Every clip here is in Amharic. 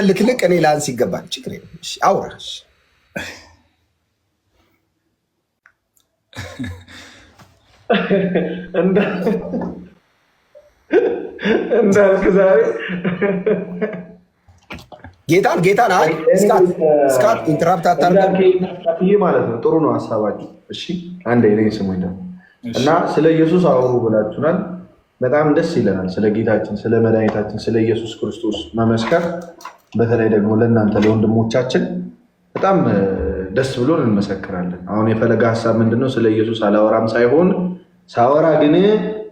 ልክ እኔ ላንስ ይገባል። ችግር የለም። እሺ አውራሽ እንዳልክ ዛሬ ጌታን አይ ስካት ኢንተራፕት አታርጉ ማለት ነው። ጥሩ ነው ሀሳባችሁ። እሺ አንዴ እኔ ስሙኝ እና ስለ ኢየሱስ አውሩ ብላችሁናል። በጣም ደስ ይለናል። ስለ ጌታችን ስለ መድኃኒታችን ስለ ኢየሱስ ክርስቶስ መመስከር፣ በተለይ ደግሞ ለእናንተ ለወንድሞቻችን በጣም ደስ ብሎን እንመሰክራለን። አሁን የፈለገ ሀሳብ ምንድነው? ስለ ኢየሱስ አላወራም ሳይሆን ሳወራ ግን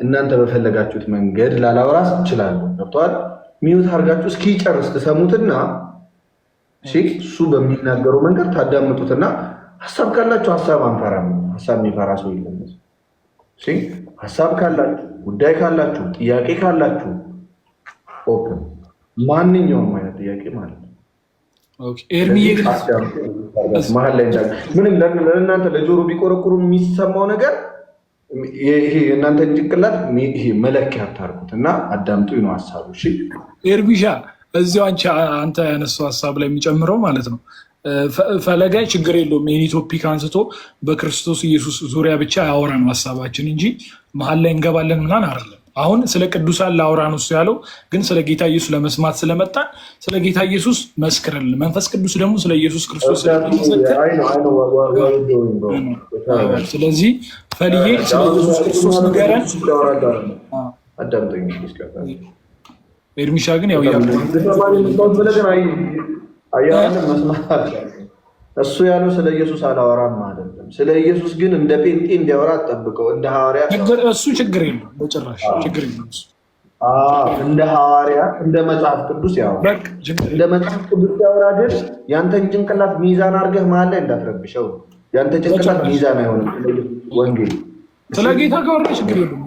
እናንተ በፈለጋችሁት መንገድ ላላወራ እችላለሁ። ገብቶሃል? ሚዩት አድርጋችሁ እስኪጨርስ ትሰሙትና እሱ በሚናገረው መንገድ ታዳምጡትና ሀሳብ ካላችሁ ሀሳብ አንፈራም። ሀሳብ የሚፈራ ሰው የለም። ሀሳብ ካላችሁ፣ ጉዳይ ካላችሁ፣ ጥያቄ ካላችሁ ኦፕን፣ ማንኛውም አይነት ጥያቄ ማለት ነው። መሀል ላይ ምንም ለእናንተ ለጆሮ ቢቆረቁሩ የሚሰማው ነገር ይሄ የእናንተን ጭንቅላት ይሄ መለኪያ አታርጉት እና አዳምጡ ነው ሀሳቡ። ኤርሚሻ እዚያው አንተ ያነሳው ሀሳብ ላይ የሚጨምረው ማለት ነው። ፈለገ ችግር የለውም የኔ ቶፒክ አንስቶ በክርስቶስ ኢየሱስ ዙሪያ ብቻ ያወራ ነው ሀሳባችን እንጂ መሀል ላይ እንገባለን ምናምን አይደለም። አሁን ስለ ቅዱሳን ላውራ ነው እሱ ያለው፣ ግን ስለ ጌታ ኢየሱስ ለመስማት ስለመጣን ስለ ጌታ ኢየሱስ መስክርልን። መንፈስ ቅዱስ ደግሞ ስለ ኢየሱስ ክርስቶስ ስለዚህ ፈልዬ ስለ ኢየሱስ ክርስቶስ ንገረን። ኤርሚሻ ግን ያው እሱ ያለው ስለ ኢየሱስ አላወራም አይደለም። ስለ ኢየሱስ ግን እንደ ጴንጤ እንዲያወራ አጠብቀው። እንደ ሐዋርያ እሱ ችግር የለም፣ በጭራሽ ችግር የለም። እንደ ሐዋርያ እንደ መጽሐፍ ቅዱስ ያወራ፣ እንደ መጽሐፍ ቅዱስ ያወራ። ግን ያንተን ጭንቅላት ሚዛን አድርገህ መሀል ላይ እንዳትረብሸው። ያንተ ጭንቅላት ሚዛን አይሆንም። ወንጌል ስለ ጌታ ካወራ ችግር የለም።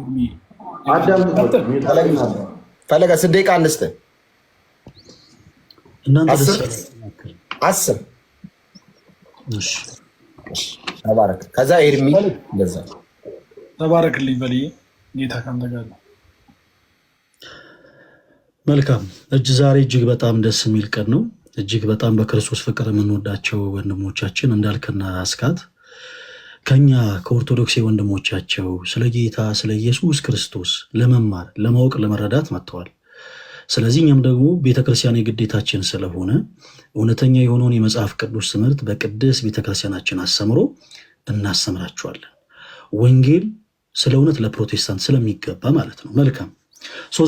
አዳምጥ። ፈለገ 6 ደቂቃ አንስተ እናንተ 10 ተባረክ። ከዛ ኤርሚ ለዛ ተባረክልኝ በልዬ ጌታ ካንተ ጋር ነው። መልካም ዛሬ እጅግ በጣም ደስ የሚል ቀን ነው። እጅግ በጣም በክርስቶስ ፍቅር የምንወዳቸው ወንድሞቻችን እንዳልክና አስካት ከኛ ከኦርቶዶክስ ወንድሞቻቸው ስለ ጌታ ስለ ኢየሱስ ክርስቶስ ለመማር ለማወቅ ለመረዳት መጥተዋል። ስለዚህ እኛም ደግሞ ቤተክርስቲያን የግዴታችን ስለሆነ እውነተኛ የሆነውን የመጽሐፍ ቅዱስ ትምህርት በቅድስ ቤተክርስቲያናችን አስተምሮ እናስተምራችኋለን። ወንጌል ስለ እውነት ለፕሮቴስታንት ስለሚገባ ማለት ነው። መልካም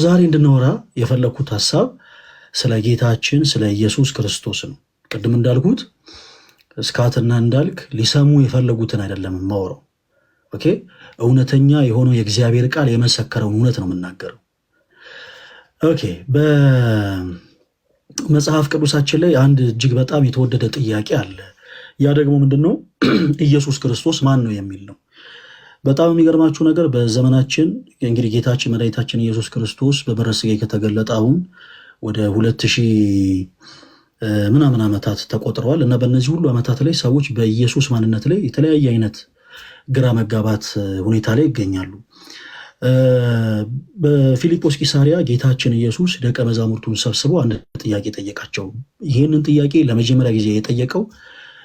ዛሬ እንድናወራ የፈለኩት ሀሳብ ስለ ጌታችን ስለ ኢየሱስ ክርስቶስ ነው። ቅድም እንዳልኩት እስካትና እንዳልክ ሊሰሙ የፈለጉትን አይደለም የማወራው። ኦኬ፣ እውነተኛ የሆነው የእግዚአብሔር ቃል የመሰከረውን እውነት ነው የምናገረው። ኦኬ፣ በመጽሐፍ ቅዱሳችን ላይ አንድ እጅግ በጣም የተወደደ ጥያቄ አለ። ያ ደግሞ ምንድነው? ኢየሱስ ክርስቶስ ማን ነው የሚል ነው። በጣም የሚገርማችሁ ነገር በዘመናችን እንግዲህ ጌታችን መድኃኒታችን ኢየሱስ ክርስቶስ በበረሃ ሥጋ ከተገለጠ አሁን ወደ 2000 ምናምን ዓመታት ተቆጥረዋል እና በእነዚህ ሁሉ ዓመታት ላይ ሰዎች በኢየሱስ ማንነት ላይ የተለያየ አይነት ግራ መጋባት ሁኔታ ላይ ይገኛሉ። በፊልጶስ ቂሳሪያ ጌታችን ኢየሱስ ደቀ መዛሙርቱን ሰብስበው አንድ ጥያቄ ጠየቃቸው። ይህንን ጥያቄ ለመጀመሪያ ጊዜ የጠየቀው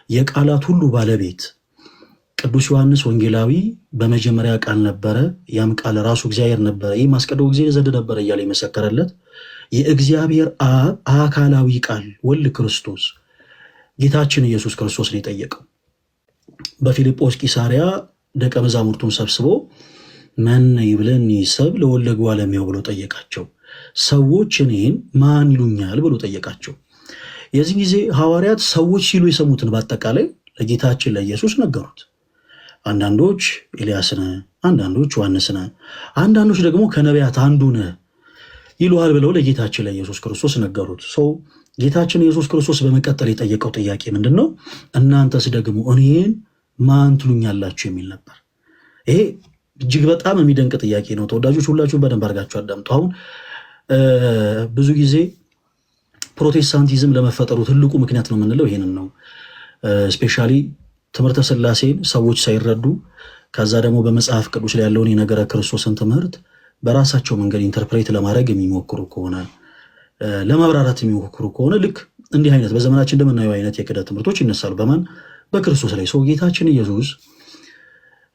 የቃላት ሁሉ ባለቤት ቅዱስ ዮሐንስ ወንጌላዊ በመጀመሪያ ቃል ነበረ፣ ያም ቃል ራሱ እግዚአብሔር ነበረ፣ ይህም አስቀድሞ እግዚአብሔር ዘንድ ነበረ እያለ የመሰከረለት የእግዚአብሔር አብ አካላዊ ቃል ወልድ ክርስቶስ ጌታችን ኢየሱስ ክርስቶስ ነው የጠየቀው። በፊልጶስ ቂሳሪያ ደቀ መዛሙርቱን ሰብስቦ መን ይብለኒ ሰብ ለወልደ እጓለ እመሕያው ብሎ ጠየቃቸው። ሰዎች እኔን ማን ይሉኛል ብሎ ጠየቃቸው። የዚህ ጊዜ ሐዋርያት ሰዎች ሲሉ የሰሙትን በአጠቃላይ ለጌታችን ለኢየሱስ ነገሩት። አንዳንዶች ኤልያስ ነህ፣ አንዳንዶች ዮሐንስ ነህ፣ አንዳንዶች ደግሞ ከነቢያት አንዱ ነህ ይሉሃል ብለው ለጌታችን ለኢየሱስ ክርስቶስ ነገሩት። ጌታችን ኢየሱስ ክርስቶስ በመቀጠል የጠየቀው ጥያቄ ምንድን ነው? እናንተስ ደግሞ እኔን ማን ትሉኛላችሁ የሚል ነበር። ይሄ እጅግ በጣም የሚደንቅ ጥያቄ ነው። ተወዳጆች ሁላችሁ በደንብ አድርጋችሁ አዳምጡ። አሁን ብዙ ጊዜ ፕሮቴስታንቲዝም ለመፈጠሩ ትልቁ ምክንያት ነው የምንለው ይሄንን ነው። ስፔሻሊ ትምህርተ ሥላሴን ሰዎች ሳይረዱ ከዛ ደግሞ በመጽሐፍ ቅዱስ ላይ ያለውን የነገረ ክርስቶስን ትምህርት በራሳቸው መንገድ ኢንተርፕሬት ለማድረግ የሚሞክሩ ከሆነ ለማብራራት የሚሞክሩ ከሆነ ልክ እንዲህ አይነት በዘመናችን እንደምናየው አይነት የክህደት ትምህርቶች ይነሳሉ። በማን? በክርስቶስ ላይ። ሰው ጌታችን ኢየሱስ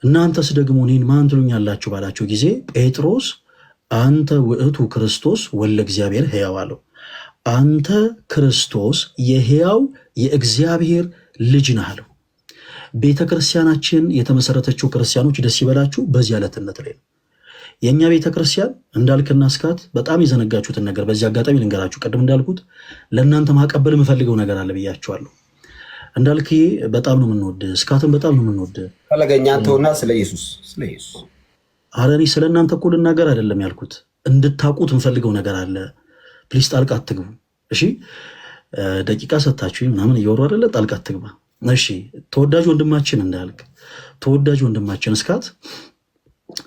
እናንተስ ደግሞ እኔን ማን ትሉኛላችሁ ባላቸው ጊዜ ጴጥሮስ አንተ ውእቱ ክርስቶስ ወልደ እግዚአብሔር ሕያው አለው። አንተ ክርስቶስ የሕያው የእግዚአብሔር ልጅ ነህ አለው። ቤተ ክርስቲያናችን የተመሰረተችው ክርስቲያኖች ደስ ይበላችሁ በዚህ ዕለትነት ላይ ነው። የእኛ ቤተ ክርስቲያን እንዳልክና እስካት በጣም የዘነጋችሁትን ነገር በዚህ አጋጣሚ ልንገራችሁ። ቅድም እንዳልኩት ለእናንተ ማቀበል የምፈልገው ነገር አለ ብያችኋለሁ። እንዳልክ በጣም ነው የምንወድ፣ እስካትን በጣም ነው የምንወድ። ፈለገኛ አንተውና ስለ ኢየሱስ ኧረ እኔ ስለ እናንተ እኮ ልናገር አይደለም ያልኩት፣ እንድታውቁት የምፈልገው ነገር አለ። ፕሊስ ጣልቃ አትግቡ እሺ። ደቂቃ ሰታችሁ ምናምን እያወሩ አይደለ? ጣልቃ አትግባ እሺ። ተወዳጅ ወንድማችን እንዳልክ፣ ተወዳጅ ወንድማችን እስካት፣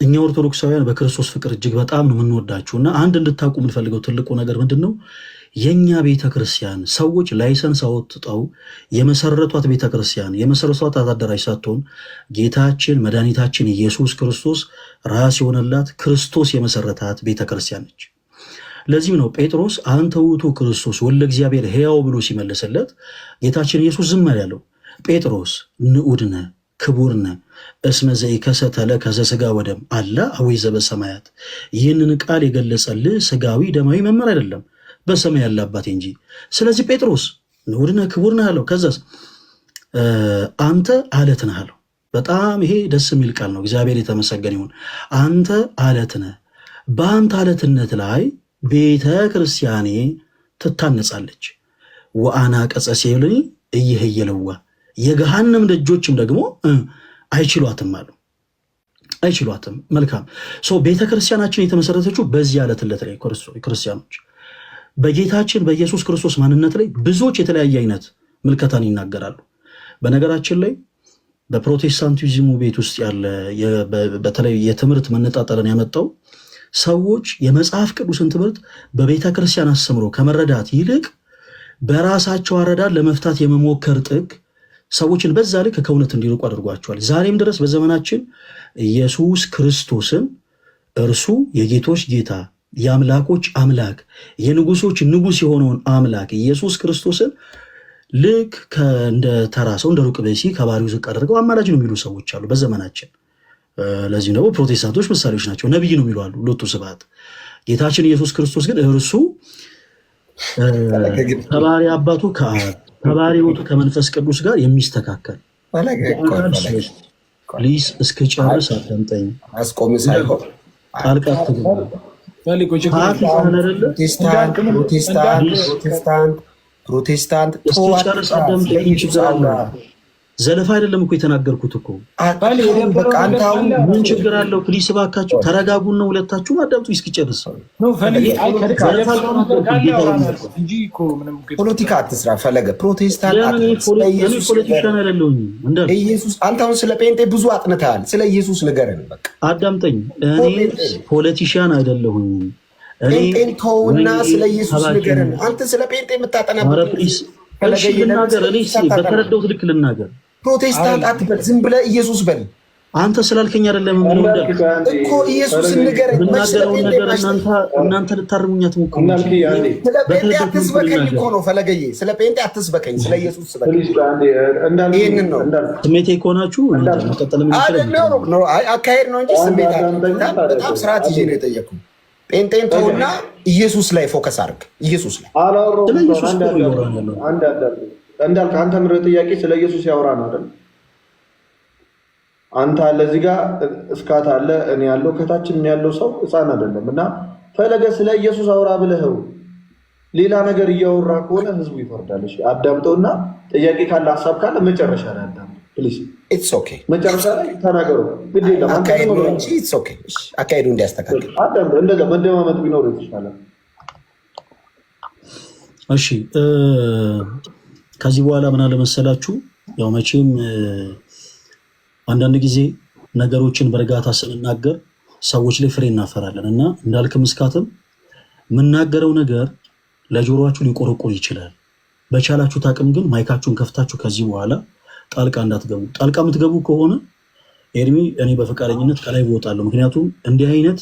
እኛ ኦርቶዶክሳውያን በክርስቶስ ፍቅር እጅግ በጣም ነው የምንወዳችሁ እና አንድ እንድታውቁ የምንፈልገው ትልቁ ነገር ምንድን ነው? የእኛ ቤተክርስቲያን ሰዎች ላይሰንስ አወጥተው የመሰረቷት ቤተክርስቲያን የመሰረቷት አደራጅ ሳትሆን ጌታችን መድኃኒታችን ኢየሱስ ክርስቶስ ራስ የሆነላት ክርስቶስ የመሰረታት ቤተክርስቲያን ነች። ለዚህም ነው ጴጥሮስ አንተ ውእቱ ክርስቶስ ወልደ እግዚአብሔር ሕያው ብሎ ሲመልስለት ጌታችን ኢየሱስ ዝም ያለው። ጴጥሮስ ንዑድነ ክቡርነ እስመ ዘኢከሰተ ለከ ዘሥጋ ወደም አላ አቡየ ዘበሰማያት። ይህንን ቃል የገለጸልህ ስጋዊ ደማዊ መምህር አይደለም በሰማይ ያለ አባቴ እንጂ። ስለዚህ ጴጥሮስ ንዑድነ ክቡርነ አለው። ከዛስ አንተ አለት ነህ አለው። በጣም ይሄ ደስ የሚል ቃል ነው። እግዚአብሔር የተመሰገነ ይሁን። አንተ አለት ነህ። በአንተ አለትነት ላይ ቤተ ክርስቲያኔ ትታነጻለች። ወአና ቀጸ ሲኦል ኢይሄየለዋ፣ የገሃነም ደጆችም ደግሞ አይችሏትም አሉ። አይችሏትም። መልካም ሰው ቤተ ክርስቲያናችን የተመሰረተችው በዚህ አለትነት ላይ ክርስቲያኖች በጌታችን በኢየሱስ ክርስቶስ ማንነት ላይ ብዙዎች የተለያየ አይነት ምልከታን ይናገራሉ። በነገራችን ላይ በፕሮቴስታንቲዝሙ ቤት ውስጥ ያለ በተለይ የትምህርት መነጣጠልን ያመጣው ሰዎች የመጽሐፍ ቅዱስን ትምህርት በቤተ ክርስቲያን አስተምሮ ከመረዳት ይልቅ በራሳቸው አረዳድ ለመፍታት የመሞከር ጥግ ሰዎችን በዛ ልክ ከእውነት እንዲርቁ አድርጓቸዋል። ዛሬም ድረስ በዘመናችን ኢየሱስ ክርስቶስን እርሱ የጌቶች ጌታ የአምላኮች አምላክ የንጉሶች ንጉስ የሆነውን አምላክ ኢየሱስ ክርስቶስን ልክ እንደ ተራ ሰው እንደ ሩቅ ብእሲ ከባህሪው ዝቅ አድርገው አማላጅ ነው የሚሉ ሰዎች አሉ በዘመናችን። ለዚህ ነው ፕሮቴስታንቶች ምሳሌዎች ናቸው። ነብይ ነው የሚሉ አሉ። ሎቱ ስብሐት። ጌታችን ኢየሱስ ክርስቶስ ግን እርሱ ከባህሪ አባቱ ከአብ ከባህሪ ሕይወቱ ከመንፈስ ቅዱስ ጋር የሚስተካከል ፕሊስ እስክጨርስ አዳምጠኝ። አስቆም ሳይሆን ጣልቃ አትግባ። ፕሮቴስታንት እስክጨርስ አዳምጠኝ። ችግር አለ። ዘለፋ አይደለም እኮ የተናገርኩት እኮ። ምን ችግር አለው? ፕሊስ እባካችሁ ተረጋጉና ሁለታችሁም አዳምጡ እስኪጨርስ። ፖለቲካ አትስራ ፈለገ። ፕሮቴስታንት ፖለቲሻን አይደለሁም። ኢየሱስ አንተ አሁን ስለ ጴንጤ ብዙ አጥንተሃል። ስለ ኢየሱስ ንገረን በቃ። አዳምጠኝ። እኔ ፖለቲሻን አይደለሁም። ጴንጤን ተውና ስለ ኢየሱስ ንገረን። አንተ ስለ ጴንጤ የምታጠናበት እሺ ልናገር። እኔ በተረዳሁት ልክ ልናገር። ፕሮቴስታንት አትበል፣ ዝም ብለህ ኢየሱስ በል። አንተ ስላልከኝ አይደለም እኮ ኢየሱስን ንገረኝ። የምናገረውን ነገር እናንተ ልታርሙኝ አትሞክሩ። ስለ ጴንጤ አትስበከኝ እኮ ነው ፈለገዬ። ስለ ጴንጤ አትስበከኝ፣ ስለ ኢየሱስ ስበከኝ። ይህንን ነው ስሜቴ ከሆናችሁ መቀጠል የምንችለው። አካሄድ ነው እንጂ ስሜት በጣም ስርዓት ይዤ ነው የጠየኩህ። ጴንጤን ተውና ኢየሱስ ላይ ፎከስ አድርግ። ኢየሱስ ላይ እንዳልክ አንተ ምድር ጥያቄ ስለ ኢየሱስ ያወራ ነው አይደል? አንተ አለ እዚህ ጋር እስካት አለ እኔ ያለው ከታችን ያለው ሰው ሕፃን አይደለም። እና ፈለገ ስለ ኢየሱስ አውራ ብለኸው ሌላ ነገር እያወራ ከሆነ ህዝቡ ይፈርዳል። እሺ አዳምጠውና ጥያቄ ካለ ሀሳብ ካለ መጨረሻ ላይ አዳምጥ ፕሊዝ። ኢትስ ኦኬ መጨረሻ ላይ ተናገሩ። ግድ የለም አካሄዱ እንጂ ኢትስ ኦኬ። አካሄዱ እንዲያስተካክል አዳምጥ። እንደዛ መደማመጥ ቢኖር ይችላል። እሺ ከዚህ በኋላ ምን አለ መሰላችሁ፣ ያው መቼም አንዳንድ ጊዜ ነገሮችን በእርጋታ ስንናገር ሰዎች ላይ ፍሬ እናፈራለን እና እንዳልክም እስካትም የምናገረው ነገር ለጆሮአችሁ ሊቆረቆር ይችላል። በቻላችሁት አቅም ግን ማይካችሁን ከፍታችሁ ከዚህ በኋላ ጣልቃ እንዳትገቡ። ጣልቃ የምትገቡ ከሆነ ኤርሚ እኔ በፈቃደኝነት ከላይ እወጣለሁ። ምክንያቱም እንዲህ አይነት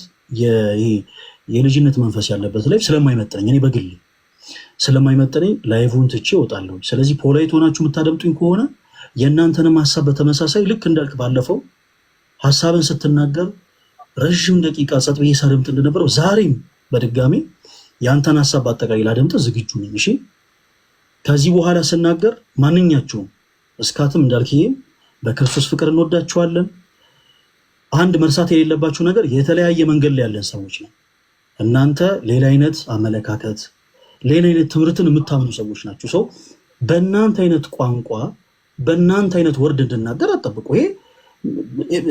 የልጅነት መንፈስ ያለበት ላይ ስለማይመጥነኝ እኔ በግል ስለማይመጠነኝ ላይቭን ትቼ እወጣለሁ። ስለዚህ ፖላይት ሆናችሁ የምታደምጡኝ ከሆነ የእናንተንም ሀሳብ በተመሳሳይ ልክ እንዳልክ ባለፈው ሀሳብን ስትናገር ረዥም ደቂቃ ጸጥ ብዬ ሳደምጥ እንደነበረው ዛሬም በድጋሚ የአንተን ሀሳብ በአጠቃላይ ላደምጥ ዝግጁ ነኝ። እሺ ከዚህ በኋላ ስናገር ማንኛችሁም እስካትም እንዳልክዬም በክርስቶስ ፍቅር እንወዳችኋለን። አንድ መርሳት የሌለባችሁ ነገር የተለያየ መንገድ ላይ ያለን ሰዎች ነው። እናንተ ሌላ አይነት አመለካከት፣ ሌላ አይነት ትምህርትን የምታምኑ ሰዎች ናቸው። ሰው በእናንተ አይነት ቋንቋ በእናንተ አይነት ወርድ እንድናገር አጠብቁ።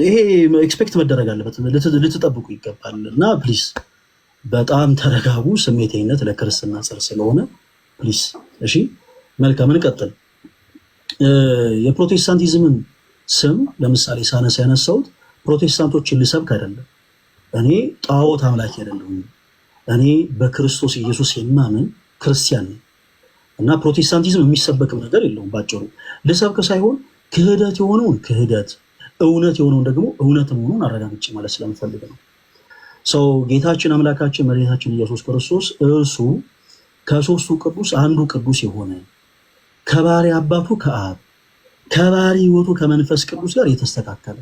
ይሄ ኤክስፔክት መደረግ አለበት፣ ልትጠብቁ ይገባል። እና ፕሊስ በጣም ተረጋጉ። ስሜታዊነት ለክርስትና ጽር ስለሆነ ፕሊስ። እሺ መልካም እንቀጥል። የፕሮቴስታንቲዝምን ስም ለምሳሌ ሳነሳ ያነሳሁት ፕሮቴስታንቶችን ልሰብክ አይደለም። እኔ ጣዖት አምላክ አይደለሁም። እኔ በክርስቶስ ኢየሱስ የማምን ክርስቲያን ነኝ እና ፕሮቴስታንቲዝም የሚሰበክም ነገር የለውም። ባጭሩ ልሰብክ ሳይሆን ክህደት የሆነውን ክህደት፣ እውነት የሆነውን ደግሞ እውነት መሆኑን አረጋግጬ ማለት ስለምፈልግ ነው። ሰው ጌታችን አምላካችን መድኃኒታችን ኢየሱስ ክርስቶስ እርሱ ከሶስቱ ቅዱስ አንዱ ቅዱስ የሆነ ከባህሪ አባቱ ከአብ ከባህሪ ሕይወቱ ከመንፈስ ቅዱስ ጋር የተስተካከለ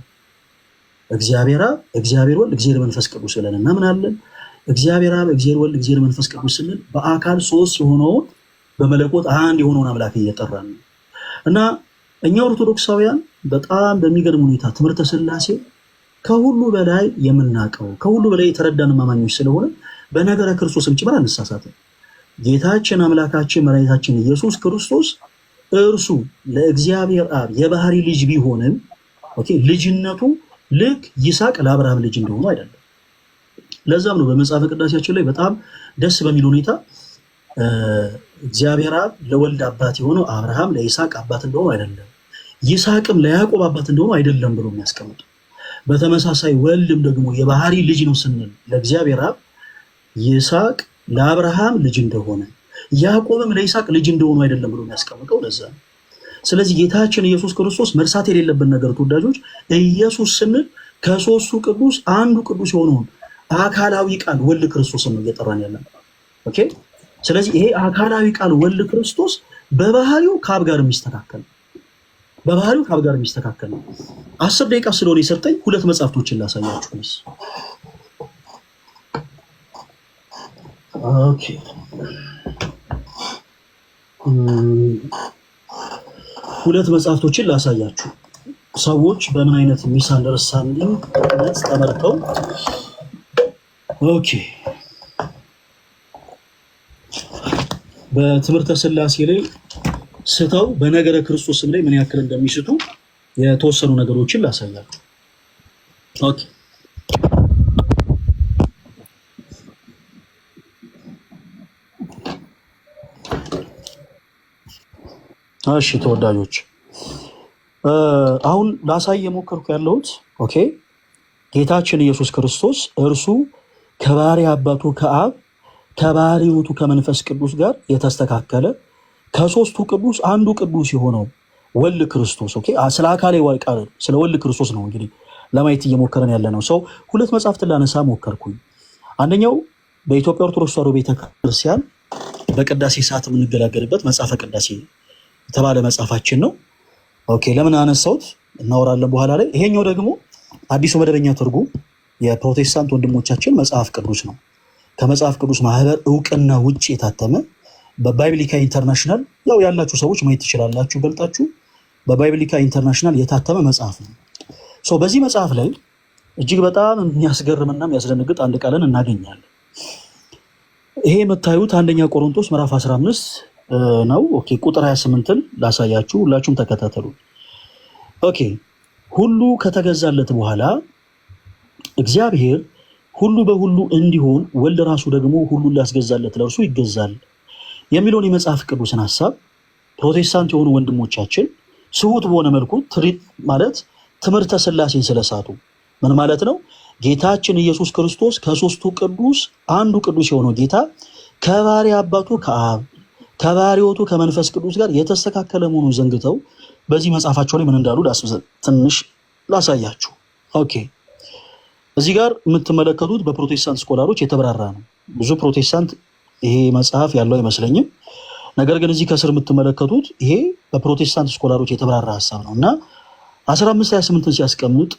እግዚአብሔር አብ፣ እግዚአብሔር ወልድ፣ እግዚአብሔር መንፈስ ቅዱስ ብለን እናምናለን። እግዚአብሔር አብ፣ እግዚአብሔር ወልድ፣ እግዚአብሔር መንፈስ ቅዱስ ስንል በአካል ሶስት የሆነውን በመለኮት አንድ የሆነውን አምላክ እየጠራን ነው እና እኛ ኦርቶዶክሳውያን በጣም በሚገርም ሁኔታ ትምህርተ ሥላሴ ከሁሉ በላይ የምናውቀው ከሁሉ በላይ የተረዳን ማማኞች ስለሆነ በነገረ ክርስቶስም ጭምር አንሳሳትም። ጌታችን አምላካችን መድኃኒታችን ኢየሱስ ክርስቶስ እርሱ ለእግዚአብሔር አብ የባህሪ ልጅ ቢሆንም ልጅነቱ ልክ ይስሐቅ ለአብርሃም ልጅ እንደሆኑ አይደለም። ለዛም ነው በመጽሐፈ ቅዳሴያችን ላይ በጣም ደስ በሚል ሁኔታ እግዚአብሔር አብ ለወልድ አባት የሆነው አብርሃም ለይስሐቅ አባት እንደሆኑ አይደለም፣ ይስሐቅም ለያዕቆብ አባት እንደሆኑ አይደለም ብሎ የሚያስቀምጡ። በተመሳሳይ ወልድም ደግሞ የባህሪ ልጅ ነው ስንል ለእግዚአብሔር አብ ይስሐቅ ለአብርሃም ልጅ እንደሆነ ያዕቆብም ለይስሐቅ ልጅ እንደሆኑ አይደለም ብሎ የሚያስቀምጠው ለዛ ነው። ስለዚህ ጌታችን ኢየሱስ ክርስቶስ መርሳት የሌለብን ነገር ተወዳጆች፣ ኢየሱስ ስንል ከሶስቱ ቅዱስ አንዱ ቅዱስ የሆነውን አካላዊ ቃል ወልድ ክርስቶስን ነው እየጠራን ያለን። ኦኬ። ስለዚህ ይሄ አካላዊ ቃል ወልድ ክርስቶስ በባህሪው ከአብ ጋር የሚስተካከል በባህሪው ከአብ ጋር የሚስተካከል ነው። 10 ደቂቃ ስለሆነ የሰጠኝ ሁለት መጽሐፍቶችን ላሳያችሁ ፕሊዝ። ኦኬ ሁለት መጽሐፍቶችን ላሳያችሁ። ሰዎች በምን አይነት ሚስ አንደርስታንዲንግ ተመርተው ኦኬ በትምህርተ ሥላሴ ላይ ስተው በነገረ ክርስቶስም ላይ ምን ያክል እንደሚስቱ የተወሰኑ ነገሮችን ላሳያችሁ። ኦኬ እሺ ተወዳጆች አሁን ላሳይ የሞከርኩ ያለሁት ኦኬ ጌታችን ኢየሱስ ክርስቶስ እርሱ ከባህሪ አባቱ ከአብ ከባህሪ ሕይወቱ ከመንፈስ ቅዱስ ጋር የተስተካከለ ከሶስቱ ቅዱስ አንዱ ቅዱስ የሆነው ወልድ ክርስቶስ ኦኬ ስለ አካላዊ ቃል ስለ ወልድ ክርስቶስ ነው እንግዲህ ለማየት እየሞከረን ያለ ነው። ሰው ሁለት መጽሐፍትን ላነሳ ሞከርኩኝ። አንደኛው በኢትዮጵያ ኦርቶዶክስ ተዋሕዶ ቤተክርስቲያን በቅዳሴ ሰዓት የምንገለገልበት መጽሐፈ ቅዳሴ የተባለ መጽሐፋችን ነው። ኦኬ ለምን አነሳሁት እናወራለን በኋላ ላይ። ይሄኛው ደግሞ አዲሱ መደበኛ ትርጉም የፕሮቴስታንት ወንድሞቻችን መጽሐፍ ቅዱስ ነው። ከመጽሐፍ ቅዱስ ማህበር እውቅና ውጭ የታተመ በባይብሊካ ኢንተርናሽናል ያው ያላችሁ ሰዎች ማየት ትችላላችሁ ገልጣችሁ በባይብሊካ ኢንተርናሽናል የታተመ መጽሐፍ ነው። ሶ በዚህ መጽሐፍ ላይ እጅግ በጣም የሚያስገርምና የሚያስደነግጥ አንድ ቃልን እናገኛለን። ይሄ የምታዩት አንደኛ ቆሮንቶስ ምዕራፍ 15 ነው። ኦኬ ቁጥር 28ን ላሳያችሁ፣ ሁላችሁም ተከታተሉ። ኦኬ ሁሉ ከተገዛለት በኋላ እግዚአብሔር ሁሉ በሁሉ እንዲሆን ወልድ ራሱ ደግሞ ሁሉን ሊያስገዛለት ለእርሱ ይገዛል የሚለውን የመጽሐፍ ቅዱስን ሐሳብ ፕሮቴስታንት የሆኑ ወንድሞቻችን ስሁት በሆነ መልኩ ትሪት ማለት ትምህርተ ሥላሴን ስለሳቱ ምን ማለት ነው? ጌታችን ኢየሱስ ክርስቶስ ከሶስቱ ቅዱስ አንዱ ቅዱስ የሆነው ጌታ ከባህሪ አባቱ ከአብ ከባህሪ ሕይወቱ ከመንፈስ ቅዱስ ጋር የተስተካከለ መሆኑን ዘንግተው በዚህ መጽሐፋቸው ላይ ምን እንዳሉ ትንሽ ላሳያችሁ። ኦኬ እዚህ ጋር የምትመለከቱት በፕሮቴስታንት ስኮላሮች የተብራራ ነው። ብዙ ፕሮቴስታንት ይሄ መጽሐፍ ያለው አይመስለኝም። ነገር ግን እዚህ ከስር የምትመለከቱት ይሄ በፕሮቴስታንት ስኮላሮች የተብራራ ሀሳብ ነው እና 15:28 ሲያስቀምጥ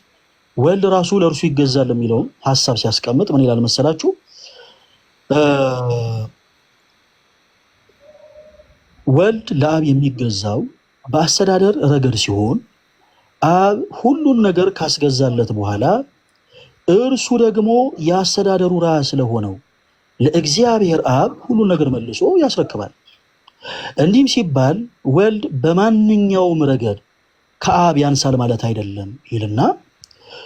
ወልድ ራሱ ለእርሱ ይገዛል የሚለውን ሀሳብ ሲያስቀምጥ ምን ይላል መሰላችሁ? ወልድ ለአብ የሚገዛው በአስተዳደር ረገድ ሲሆን አብ ሁሉን ነገር ካስገዛለት በኋላ እርሱ ደግሞ የአስተዳደሩ ራስ ስለሆነው ለእግዚአብሔር አብ ሁሉን ነገር መልሶ ያስረክባል። እንዲህም ሲባል ወልድ በማንኛውም ረገድ ከአብ ያንሳል ማለት አይደለም ይልና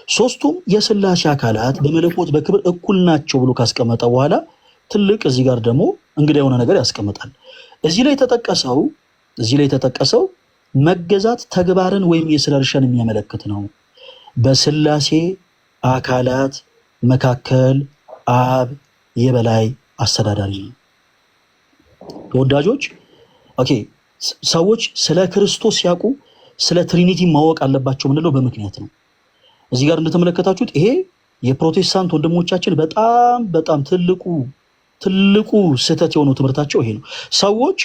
ሶስቱም የሥላሴ አካላት በመለኮት በክብር እኩል ናቸው ብሎ ካስቀመጠ በኋላ ትልቅ እዚህ ጋር ደግሞ እንግዳ የሆነ ነገር ያስቀምጣል። እዚህ ላይ የተጠቀሰው መገዛት ተግባርን ወይም የሥራ ድርሻን የሚያመለክት ነው። በሥላሴ አካላት መካከል አብ የበላይ አስተዳዳሪ ነው። ተወዳጆች ኦኬ፣ ሰዎች ስለ ክርስቶስ ሲያውቁ ስለ ትሪኒቲ ማወቅ አለባቸው ምንለው በምክንያት ነው። እዚህ ጋር እንደተመለከታችሁት ይሄ የፕሮቴስታንት ወንድሞቻችን በጣም ትልቁ ስህተት የሆነው ትምህርታቸው ይሄ ነው። ሰዎች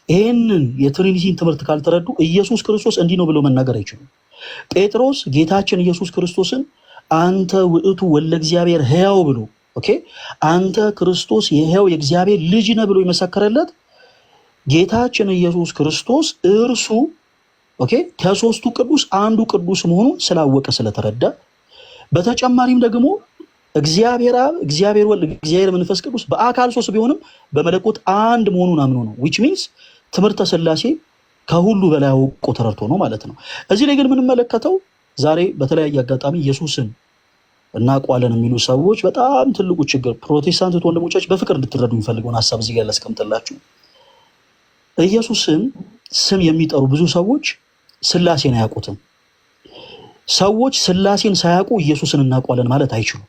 ይሄንን የትሪኒቲን ትምህርት ካልተረዱ ኢየሱስ ክርስቶስ እንዲህ ነው ብለው መናገር አይችሉም። ጴጥሮስ ጌታችን ኢየሱስ ክርስቶስን አንተ ውእቱ ወልደ እግዚአብሔር ሕያው ብሎ አንተ ክርስቶስ የሕያው የእግዚአብሔር ልጅ ነህ ብሎ የመሰከረለት ጌታችን ኢየሱስ ክርስቶስ እርሱ ከሶስቱ ቅዱስ አንዱ ቅዱስ መሆኑን ስላወቀ ስለተረዳ፣ በተጨማሪም ደግሞ እግዚአብሔር አብ፣ እግዚአብሔር ወልድ፣ እግዚአብሔር መንፈስ ቅዱስ በአካል ሶስት ቢሆንም በመለኮት አንድ መሆኑን አምኖ ነው። which means ትምህርተ ሥላሴ ከሁሉ በላይ አውቆ ተረድቶ ነው ማለት ነው። እዚህ ላይ ግን የምንመለከተው ዛሬ በተለያየ አጋጣሚ ኢየሱስን እናውቀዋለን የሚሉ ሰዎች በጣም ትልቁ ችግር ፕሮቴስታንት ወንድሞቻችን በፍቅር እንድትረዱ የሚፈልገውን ሀሳብ እዚህ ጋር ላስቀምጥላችሁ። ኢየሱስን ስም የሚጠሩ ብዙ ሰዎች ሥላሴን አያውቁትም። ሰዎች ሥላሴን ሳያውቁ ኢየሱስን እናውቀዋለን ማለት አይችሉም።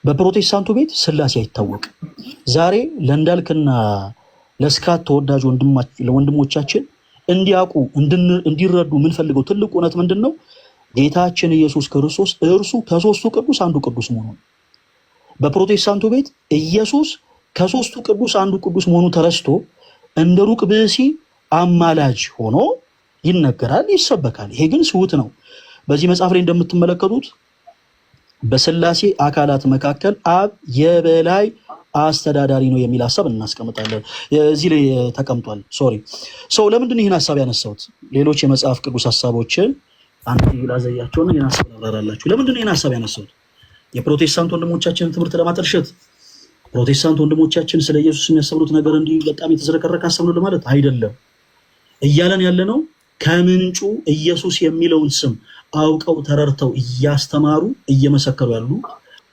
በፕሮቴስታንቱ ቤት ሥላሴ አይታወቅም። ዛሬ ለእንዳልክና ለስካት ተወዳጅ ወንድሞቻችን እንዲያውቁ እንዲረዱ የምንፈልገው ትልቁ እውነት ምንድን ነው? ጌታችን ኢየሱስ ክርስቶስ እርሱ ከሶስቱ ቅዱስ አንዱ ቅዱስ መሆኑን። በፕሮቴስታንቱ ቤት ኢየሱስ ከሶስቱ ቅዱስ አንዱ ቅዱስ መሆኑ ተረስቶ እንደ ሩቅ ብእሲ አማላጅ ሆኖ ይነገራል፣ ይሰበካል። ይሄ ግን ስውት ነው። በዚህ መጽሐፍ ላይ እንደምትመለከቱት በሥላሴ አካላት መካከል አብ የበላይ አስተዳዳሪ ነው የሚል ሀሳብ እናስቀምጣለን። እዚህ ላይ ተቀምጧል። ሰው ለምንድን ይህን ሀሳብ ያነሳሁት? ሌሎች የመጽሐፍ ቅዱስ ሀሳቦችን አንድ ላዘያቸውና ይህን ሀሳብ ላብራራላችሁ። ለምንድን ይህን ሀሳብ ያነሳሁት? የፕሮቴስታንት ወንድሞቻችንን ትምህርት ለማጠልሸት ፕሮቴስታንት ወንድሞቻችን ስለ ኢየሱስ የሚያስተምሩት ነገር እንዲህ በጣም የተዝረከረከ ሀሳብ ነው ለማለት አይደለም። እያለን ያለነው ከምንጩ ኢየሱስ የሚለውን ስም አውቀው ተረድተው እያስተማሩ እየመሰከሩ ያሉ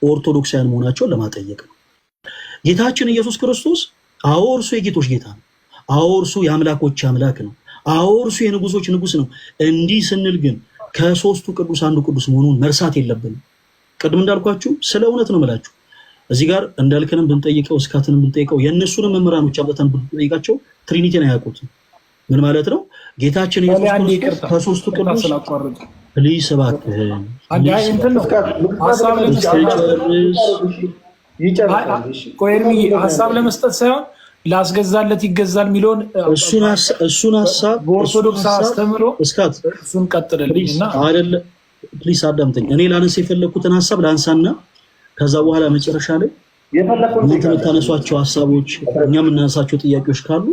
ኦርቶዶክሳውያን መሆናቸውን ለማጠየቅ ነው። ጌታችን ኢየሱስ ክርስቶስ አዎ እርሱ የጌቶች ጌታ ነው። አዎ እርሱ የአምላኮች አምላክ ነው። አዎ እርሱ የንጉሶች ንጉስ ነው። እንዲህ ስንል ግን ከሶስቱ ቅዱስ አንዱ ቅዱስ መሆኑን መርሳት የለብንም። ቅድም እንዳልኳችሁ ስለ እውነት ነው የምላችሁ። እዚህ ጋር እንዳልከንም ብንጠይቀው እስካትንም ብንጠይቀው የእነሱንም መምህራኖች አብጠን ብንጠይቃቸው ትሪኒቲን አያውቁትም። ምን ማለት ነው? ጌታችን ኢየሱስ ክርስቶስ ከሶስቱ ቅዱስ ፕሊስ እባክህን ሀሳብ ለመስጠት ሳይሆን ላስገዛለት ይገዛል የሚለውን እሱን ሀሳብ በኦርቶዶክስ አስተምሮ እሱን ቀጥልልኝ እና አይደለ። ፕሊስ አዳምጠኝ። እኔ ላነሳ የፈለግኩትን ሀሳብ ላንሳና ከዛ በኋላ መጨረሻ ላይ የምታነሷቸው ሀሳቦች እኛ የምናነሳቸው ጥያቄዎች ካሉ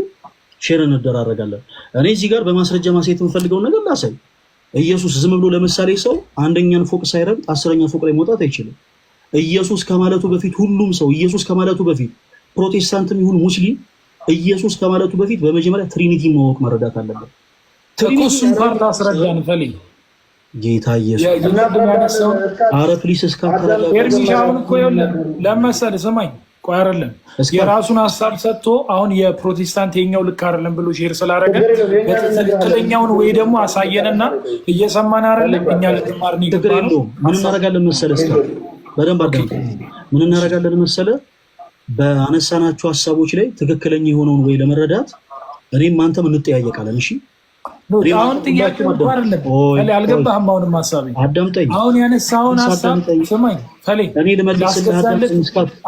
ሼር እንደራረጋለን። እኔ እዚህ ጋር በማስረጃ ማሳየት የምፈልገውን ነገር ላሳይ። ኢየሱስ ዝም ብሎ ለምሳሌ ሰው አንደኛን ፎቅ ሳይረግጥ 10ኛ ፎቅ ላይ መውጣት አይችልም። ኢየሱስ ከማለቱ በፊት ሁሉም ሰው ኢየሱስ ከማለቱ በፊት ፕሮቴስታንትም ይሁን ሙስሊም ኢየሱስ ከማለቱ በፊት በመጀመሪያ ትሪኒቲ ማወቅ መረዳት አለበት። ትኩሱን ፓርት አስረዳን ፈልይ ጌታ ኢየሱስ አረ ፕሊስ ኤርሚሻውን እኮ ለመሰል ስማኝ ቆይ አይደለም የራሱን ሀሳብ ሰጥቶ አሁን የፕሮቴስታንት የኛው ልክ አይደለም ብሎ ሼር ስላደረገ በትክክለኛውን ወይ ደግሞ አሳየንና እየሰማን አይደለም እኛ ልትማር ነው ይገባል። ምን እናደርጋለን መሰለህ? እስከ በደንብ አዳምጥ። ምን እናደርጋለን መሰለህ? በአነሳናቸው ሀሳቦች ላይ ትክክለኛ የሆነውን ወይ ለመረዳት እኔም አንተም እንጠያየቃለን። እሺ አሁን ጥያቄው አይደለም አልገባህም። አሁንም ሀሳቤ አዳምጠኝ። አሁን ያነሳውን ሀሳብ ስማኝ ፈሌ እኔ ልመልስልህ።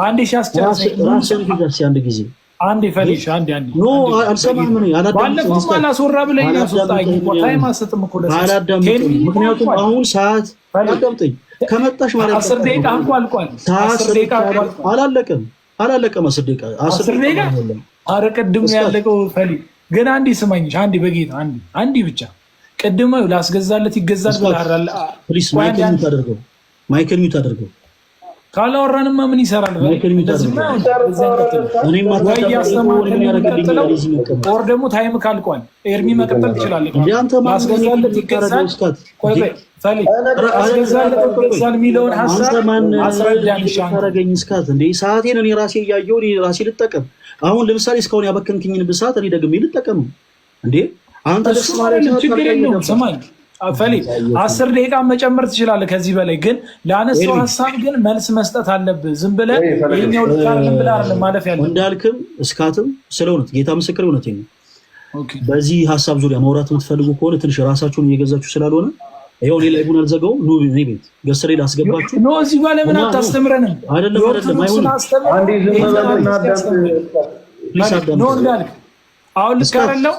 አንዴ ሻስጨርሰኝ ራስን ጊዜ አንዴ ፈልሽ አንዴ ኖ አልሰማም ነው ባለፈው አላስወራ ብለኝ ያስወጣኝ ታይም አሰጥም እኮ አላዳምጥም። ምክንያቱም አሁን ሰዓት አዳምጠኝ ከመጣሽ ማለት 10 ደቂቃ እንኳን አልቋል። 10 ደቂቃ አላለቀም 10 ደቂቃ 10 ደቂቃ ኧረ ቅድም ያለቀው ፈሊ ግን አንዴ ስማኝ አንዴ በጌታ አንዴ ብቻ ቅድም ላስገዛለት ይገዛል ብለሃል። ፕሊስ ማይክል ሚውት አድርገው ካላወራንማ ምን ይሰራል? ኦር ደግሞ ታይም ካልቋል ኤርሚ መቀጠል ትችላለህ። ማስገዛለት ይገዛል የሚለውን ሀሳብ አስረዳኝ። እስካት እንደ ሰዓቴን እኔ ራሴ እያየሁ ራሴ ልጠቀም። አሁን ለምሳሌ እስካሁን ያበከንክኝን ብሳት እኔ ደግሜ ልጠቀም እንዴ? አንተ ደስ ማለት ችግር የለውም። ስማኝ ፈሊ 10 ደቂቃ መጨመር ትችላለህ ከዚህ በላይ ግን ለአነሳው ሀሳብ ግን መልስ መስጠት አለብህ። ዝም ብለህ ይሄኛው ልታርም ብለህ አይደለም ማለፍ ያለብህ። እንዳልክም እስካትም ስለ እውነት ጌታ ምስክር እውነት ነው። በዚህ ሀሳብ ዙሪያ ማውራት የምትፈልጉ ከሆነ ትንሽ ራሳችሁን እየገዛችሁ ስላልሆነ ይሄው እኔ ላይቡን አልዘጋውም። ኑ እኔ ቤት ገስሬ ላስገባችሁ ኖ እዚህ ጋር ለምን አታስተምረንም? አይደለም አይሆንም። አንዴ ዝም በልና አዳምጥ ኖ እንዳልክ አሁን ልካረለው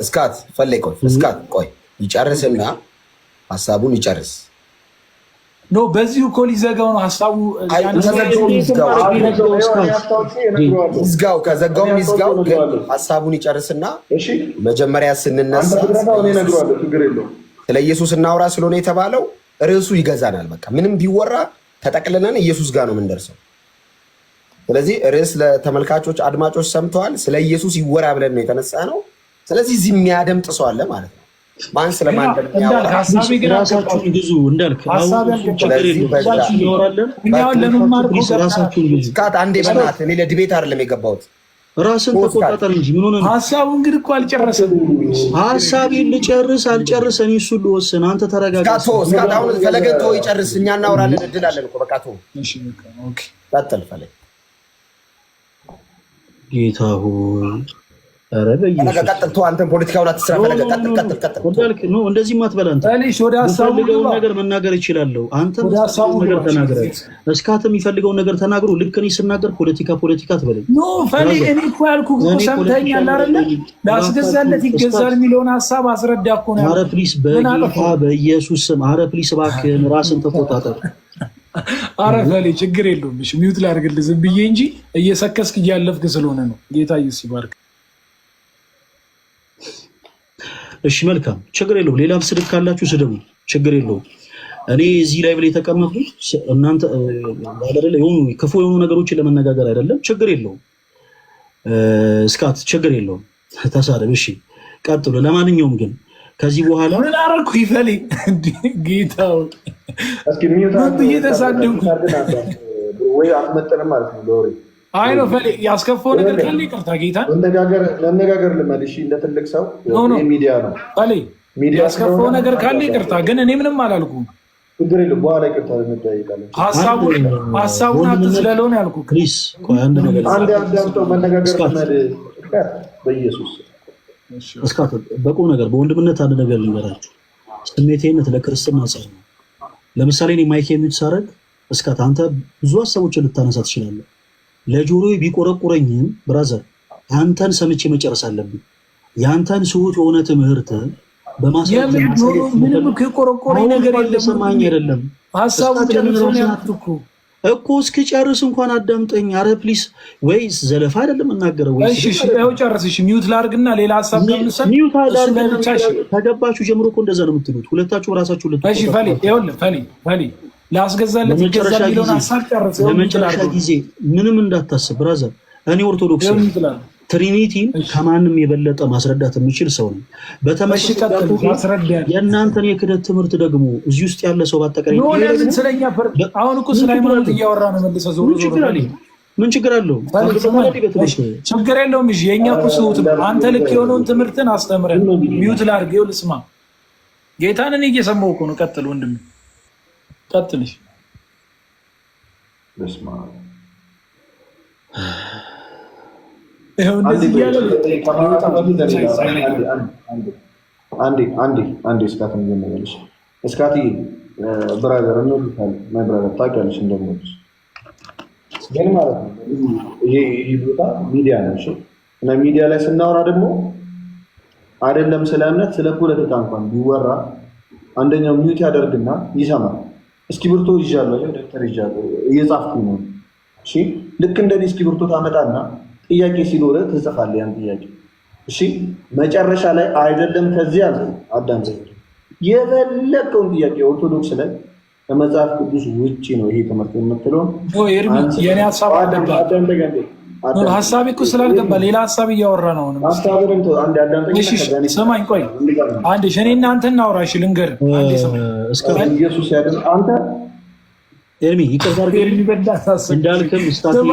እስካት ፈለይ ቆይ እስካት ቆይ ይጨርስና ሀሳቡን ይጨርስ። ኖ በዚሁ እኮ ሊዘጋው ነው ሀሳቡ። ይዝጋው ከዘጋው ይዝጋው፣ ግን ሀሳቡን ይጨርስና መጀመሪያ ስንነሳ ስለ ኢየሱስ እናውራ ስለሆነ የተባለው ርዕሱ ይገዛናል። በቃ ምንም ቢወራ ተጠቅልለን ኢየሱስ ጋር ነው የምንደርሰው። ስለዚህ ርዕስ ለተመልካቾች አድማጮች ሰምተዋል። ስለ ኢየሱስ ይወራ ብለን ነው የተነሳ ነው። ስለዚህ እዚህ የሚያደምጥ ሰው አለ ማለት ነው። ማን ስለማን ራሳችሁን ግዙ እንዳልክ አንዴ በእናትህ እኔ ለዲቤት አይደለም የገባሁት። ራስን ተቆጣጠር እንጂ ምን ሆነ? ሀሳቡ እንግዲህ እኮ አልጨረሰም። ሀሳቤን ልጨርስ አልጨርስ እኔ እሱን ልወስን። አንተ ተረጋጋ። እስካት አሁን ፈለገን ተወው ይጨርስ። እኛ እናወራለን። እድል አለን እኮ በቃ ተወው። ቀጥል ፈለግ ጌታ ሆይ ኧረ በኢየሱስ ቀጥል። ተው አንተም ፖለቲካውን አትስራ። ፈለገ ቀጥል። ወዳልክ ነው እንደዚህ ማትበላ አንተ ወደ ሀሳቡ ነገር መናገር ይችላልው። አንተ ነገር ተናገረ። እስካትም የሚፈልገው ነገር ተናግሮ ልክ እኔ ስናገር ፖለቲካ ትበለኝ። ኖ ፈሊ እኔ እኮ ያልኩህ እኮ ሰምተኛል አይደለ? ላስገዛለት ይገዛል የሚለውን ሀሳብ አስረዳ እኮ ነው። ኧረ ፕሊስ በጌታ በኢየሱስ ስም ኧረ ፕሊስ እባክህን ራስን ተቆጣጠር። ኧረ ፈሊ ችግር የለውም። እሺ ሚውት ላድርግልህ ዝም ብዬ እንጂ እየሰከስክ እያለፍክ ስለሆነ ነው። ጌታ ኢየሱስ ይባርክ። እሺ መልካም ችግር የለውም። ሌላም ስድብ ካላችሁ ስድቡ፣ ችግር የለውም። እኔ እዚህ ላይ ብለህ የተቀመጥኩት እናንተ አይደለ የሆኑ ክፉ የሆኑ ነገሮችን ለመነጋገር አይደለም። ችግር የለውም። እስካት ችግር የለውም። ተሳደብ። እሺ ቀጥሎ። ለማንኛውም ግን ከዚህ በኋላ ምን አደረኩ ይፈሊ ጌታው እስኪ ሚውት እየተሳደብኩ ወይ አትመጥንም ማለት ነው ሎሪ አይ ነው ፈሊ ያስከፈው ነገር ካለ ይቅርታ ጌታ ለነጋገር ልመልሽ እንደ ትልቅ ሰው ሚዲያ ነው ፈሊ ሚዲያ ያስከፈው ነገር ካለ ይቅርታ ግን እኔ ምንም አላልኩም ችግር የለም በኋላ ይቅርታ እንጠይቃለን ሀሳቡን አትስለለው ነው ያልኩህ ፕሊዝ ቆይ አንድ ነገር አንድ አዳምጠው መነጋገር በኢየሱስ እስካት በቁም ነገር በወንድምነት አንድ ነገር ልንገራችሁ ስሜቴነት ለክርስትና ጻፍ ነው ለምሳሌ እኔ ማይክ የሚት ሳረግ እስካት አንተ ብዙ ሀሳቦችን ልታነሳ ትችላለህ ለጆሮዬ ቢቆረቁረኝም ብራዘር አንተን ሰምቼ መጨረስ አለብኝ ያንተን ስሁት የሆነ ትምህርት በማስረጃ ምንም ከቆረቆረኝ ነገር የለም ሰማኝ አይደለም ሐሳቡን ጨርሰው ያጥኩ እኮ እስኪጨርስ እንኳን አዳምጠኝ አረ ፕሊስ ወይስ ዘለፋ አይደለም እናገረው ወይስ እሺ ያው ጨርስሽ ሚውት ላርግና ሌላ ሐሳብ ከምሰጥ ሚውት አላርግልቻሽ ተገባችሁ ጀምሮ እኮ እንደዛ ነው የምትሉት ሁለታችሁ ራሳችሁ ልትሉ እሺ ፈሊ ይኸውልህ ፈሊ ላስገዛለት ይገዛል ቢሎን ሐሳብ ጨርሰው ለመጨረሻ ጊዜ ምንም እንዳታስብ ብራዘር እኔ ኦርቶዶክስ ትሪኒቲን ከማንም የበለጠ ማስረዳት የሚችል ሰው ነው በተመሽቀጥ የእናንተን የክደት ትምህርት ደግሞ እዚህ ውስጥ ያለ ሰው ባጠቀኝ ነው ለምን ስለኛ አሁን እኮ ስለ ሃይማኖት እያወራ ነው መልሰ ዞሮ ምን ችግር አለው ችግር የለውም እሺ የኛ ቁስውት አንተ ልክ የሆነውን ትምህርትን አስተምረን ሚውት ላድርገው ልስማ ጌታን እኔ እየሰማሁ እኮ ነው ቀጥል ወንድም ቀጥልሽ ልስማ አንዴ እስካትን ጀመረልሽ እስካቲ ብራዘር እንወድሻለን ማይ ብራዘር ታውቂያለሽ እንደምወድሽ ግን ማለት ነው ይሄ ቦታ ሚዲያ ነው እሺ። እና ሚዲያ ላይ ስናወራ ደግሞ አይደለም ስለ እምነት ስለ ፖለቲካ እንኳን ቢወራ አንደኛው ሚውት ያደርግና ይሰማል። እስክሪብቶ ይዣለሁ ደብተር ይዣለሁ እየጻፍኩኝ ነው እሺ። ልክ እንደኔ እስክሪብቶ ታመጣና ጥያቄ ሲኖር ትጽፋለህ ያን ጥያቄ እሺ። መጨረሻ ላይ አይደለም ከዚህ አለ አዳም ዘ የፈለከውን ጥያቄ ኦርቶዶክስ ላይ ከመጽሐፍ ቅዱስ ውጪ ነው ይሄ ትምህርት የምትለው የኔ ሀሳብ ሀሳቤ እኮ ስላልገባ ሌላ ሀሳብ እያወራ ነው። ስማኝ ቆይ አንዴ እኔ እናንተ እናውራ እሺ። ልንገርህ ኢየሱስ ያደን አንተ ኤርሚ ይቅርታ እንዳልክም በጣም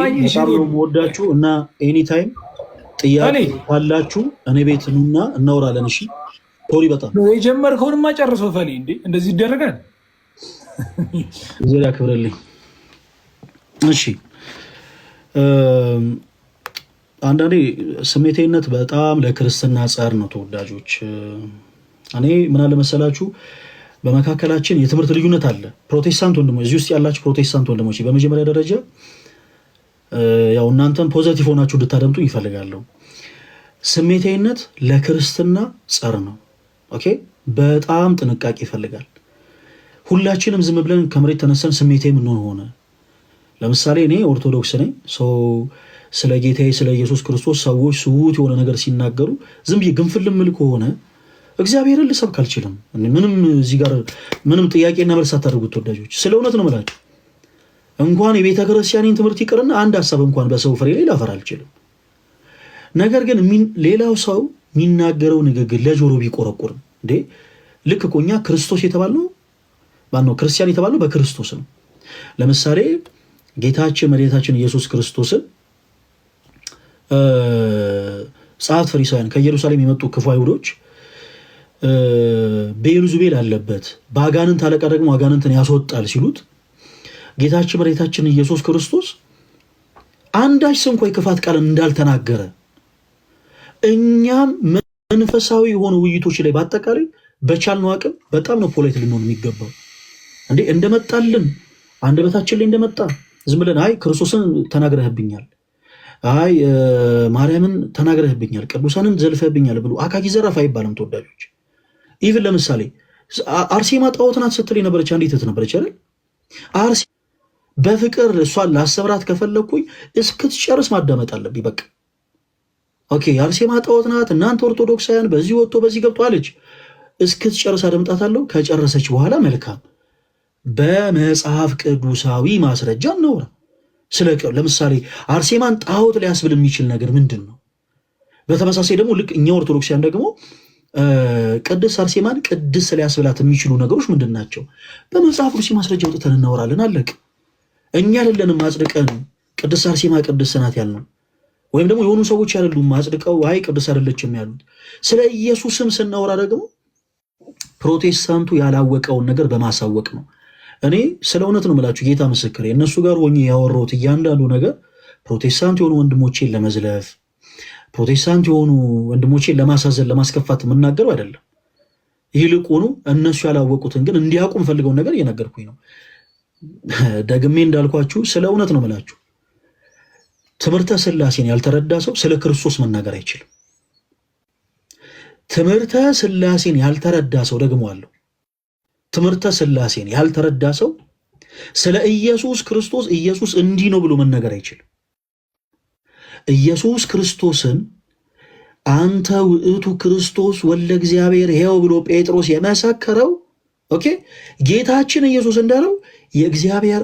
ነው የምወዳችሁ እና ኤኒታይም ጥያቄ ካላችሁ እኔ ቤት ኑና እናውራለን እሺ። ቶሪ በጣም የጀመርከውንማ ጨርሰው ፈሌ እንዴ እንደዚህ ይደረጋል? ዜና ክብረልኝ እሺ። አንዳንዴ ስሜታዊነት በጣም ለክርስትና ጸር ነው ተወዳጆች። እኔ ምን አለ መሰላችሁ በመካከላችን የትምህርት ልዩነት አለ። ፕሮቴስታንት ወንድሞች እዚህ ውስጥ ያላችሁ ፕሮቴስታንት ወንድሞች በመጀመሪያ ደረጃ ያው እናንተም ፖዚቲቭ ሆናችሁ እንድታደምጡ ይፈልጋለሁ። ስሜታዊነት ለክርስትና ጸር ነው። ኦኬ በጣም ጥንቃቄ ይፈልጋል። ሁላችንም ዝም ብለን ከመሬት ተነስተን ስሜታዊ ምን ሆነ። ለምሳሌ እኔ ኦርቶዶክስ ነኝ። ስለ ጌታዬ ስለ ኢየሱስ ክርስቶስ ሰዎች ስውት የሆነ ነገር ሲናገሩ ዝም ብዬ ግንፍል ምል ከሆነ እግዚአብሔርን ልሰብክ አልችልም። ምንም እዚህ ጋር ምንም ጥያቄና መልስ አታደርጉት ተወዳጆች። ስለ እውነት ነው የምላችሁ። እንኳን የቤተ ክርስቲያንን ትምህርት ይቅርና አንድ ሀሳብ እንኳን በሰው ፍሬ ላይ ላፈር አልችልም። ነገር ግን ሌላው ሰው የሚናገረው ንግግር ለጆሮ ቢቆረቁር እንዴ ልክ እኮ እኛ ክርስቶስ የተባልነው ማነው ክርስቲያን የተባልነው በክርስቶስ ነው። ለምሳሌ ጌታችን መድኃኒታችን ኢየሱስ ክርስቶስን ጸሐፍት ፈሪሳውያን ከኢየሩሳሌም የመጡ ክፉ አይሁዶች ቤልዙቤል አለበት በአጋንንት አለቃ ደግሞ አጋንንትን ያስወጣል ሲሉት ጌታችን መድኃኒታችን ኢየሱስ ክርስቶስ አንዳች እንኳ የክፋት ቃል እንዳልተናገረ እኛም መንፈሳዊ የሆኑ ውይይቶች ላይ በአጠቃላይ በቻልነው አቅም በጣም ነው ፖላይት ልንሆን የሚገባው። እንዴ እንደመጣልን አንደበታችን ላይ እንደመጣ ዝም ብለን አይ ክርስቶስን ተናግረህብኛል፣ አይ ማርያምን ተናግረህብኛል፣ ቅዱሳንን ዘልፈህብኛል ብሎ አካኪ ዘራፍ አይባልም ተወዳጆች። ኢቭን ለምሳሌ አርሴማ ጣዖት ናት ስትል የነበረች አንዲት እህት ነበረች አይደል? አርሴ በፍቅር እሷን ላሰብራት ከፈለኩኝ እስክትጨርስ ማዳመጥ አለብኝ በቃ። ኦኬ አርሴማ ጣዖት ናት እናንተ ኦርቶዶክሳውያን በዚህ ወጥቶ በዚህ ገብቶ አለች። እስክትጨርስ አደምጣታለሁ። ከጨረሰች በኋላ መልካም በመጽሐፍ ቅዱሳዊ ማስረጃ እናውራ። ለምሳሌ አርሴማን ጣዖት ሊያስብል የሚችል ነገር ምንድን ነው? በተመሳሳይ ደግሞ ልክ እኛ ኦርቶዶክሳውያን ደግሞ ቅድስት አርሴማን ቅድስት ሊያስብላት የሚችሉ ነገሮች ምንድን ናቸው? በመጽሐፍ ቅዱስ ማስረጃ አውጥተን እናወራለን። አለቅ እኛ አይደለንም አጽድቀን ቅድስት አርሴማ ቅድስት ናት ያልነው፣ ወይም ደግሞ የሆኑ ሰዎች አይደሉም አጽድቀው አይ ቅድስት አይደለችም ያሉት። ስለ ኢየሱስም ስናወራ ደግሞ ፕሮቴስታንቱ ያላወቀውን ነገር በማሳወቅ ነው። እኔ ስለ እውነት ነው የምላችሁ፣ ጌታ ምስክሬ፣ እነሱ ጋር ሆኜ ያወራሁት እያንዳንዱ ነገር ፕሮቴስታንት የሆኑ ወንድሞቼን ለመዝለፍ፣ ፕሮቴስታንት የሆኑ ወንድሞቼን ለማሳዘን፣ ለማስከፋት የምናገረው አይደለም። ይልቁኑ እነሱ ያላወቁትን ግን እንዲያውቁ የምፈልገውን ነገር እየነገርኩኝ ነው። ደግሜ እንዳልኳችሁ ስለ እውነት ነው የምላችሁ። ትምህርተ ሥላሴን ያልተረዳ ሰው ስለ ክርስቶስ መናገር አይችልም። ትምህርተ ሥላሴን ያልተረዳ ሰው ደግሞ አለው። ትምህርተ ሥላሴን ያልተረዳ ሰው ስለ ኢየሱስ ክርስቶስ ኢየሱስ እንዲህ ነው ብሎ መናገር አይችልም። ኢየሱስ ክርስቶስን አንተ ውእቱ ክርስቶስ ወልደ እግዚአብሔር ሕያው ብሎ ጴጥሮስ የመሰከረው ኦኬ ጌታችን ኢየሱስ እንዳለው የእግዚአብሔር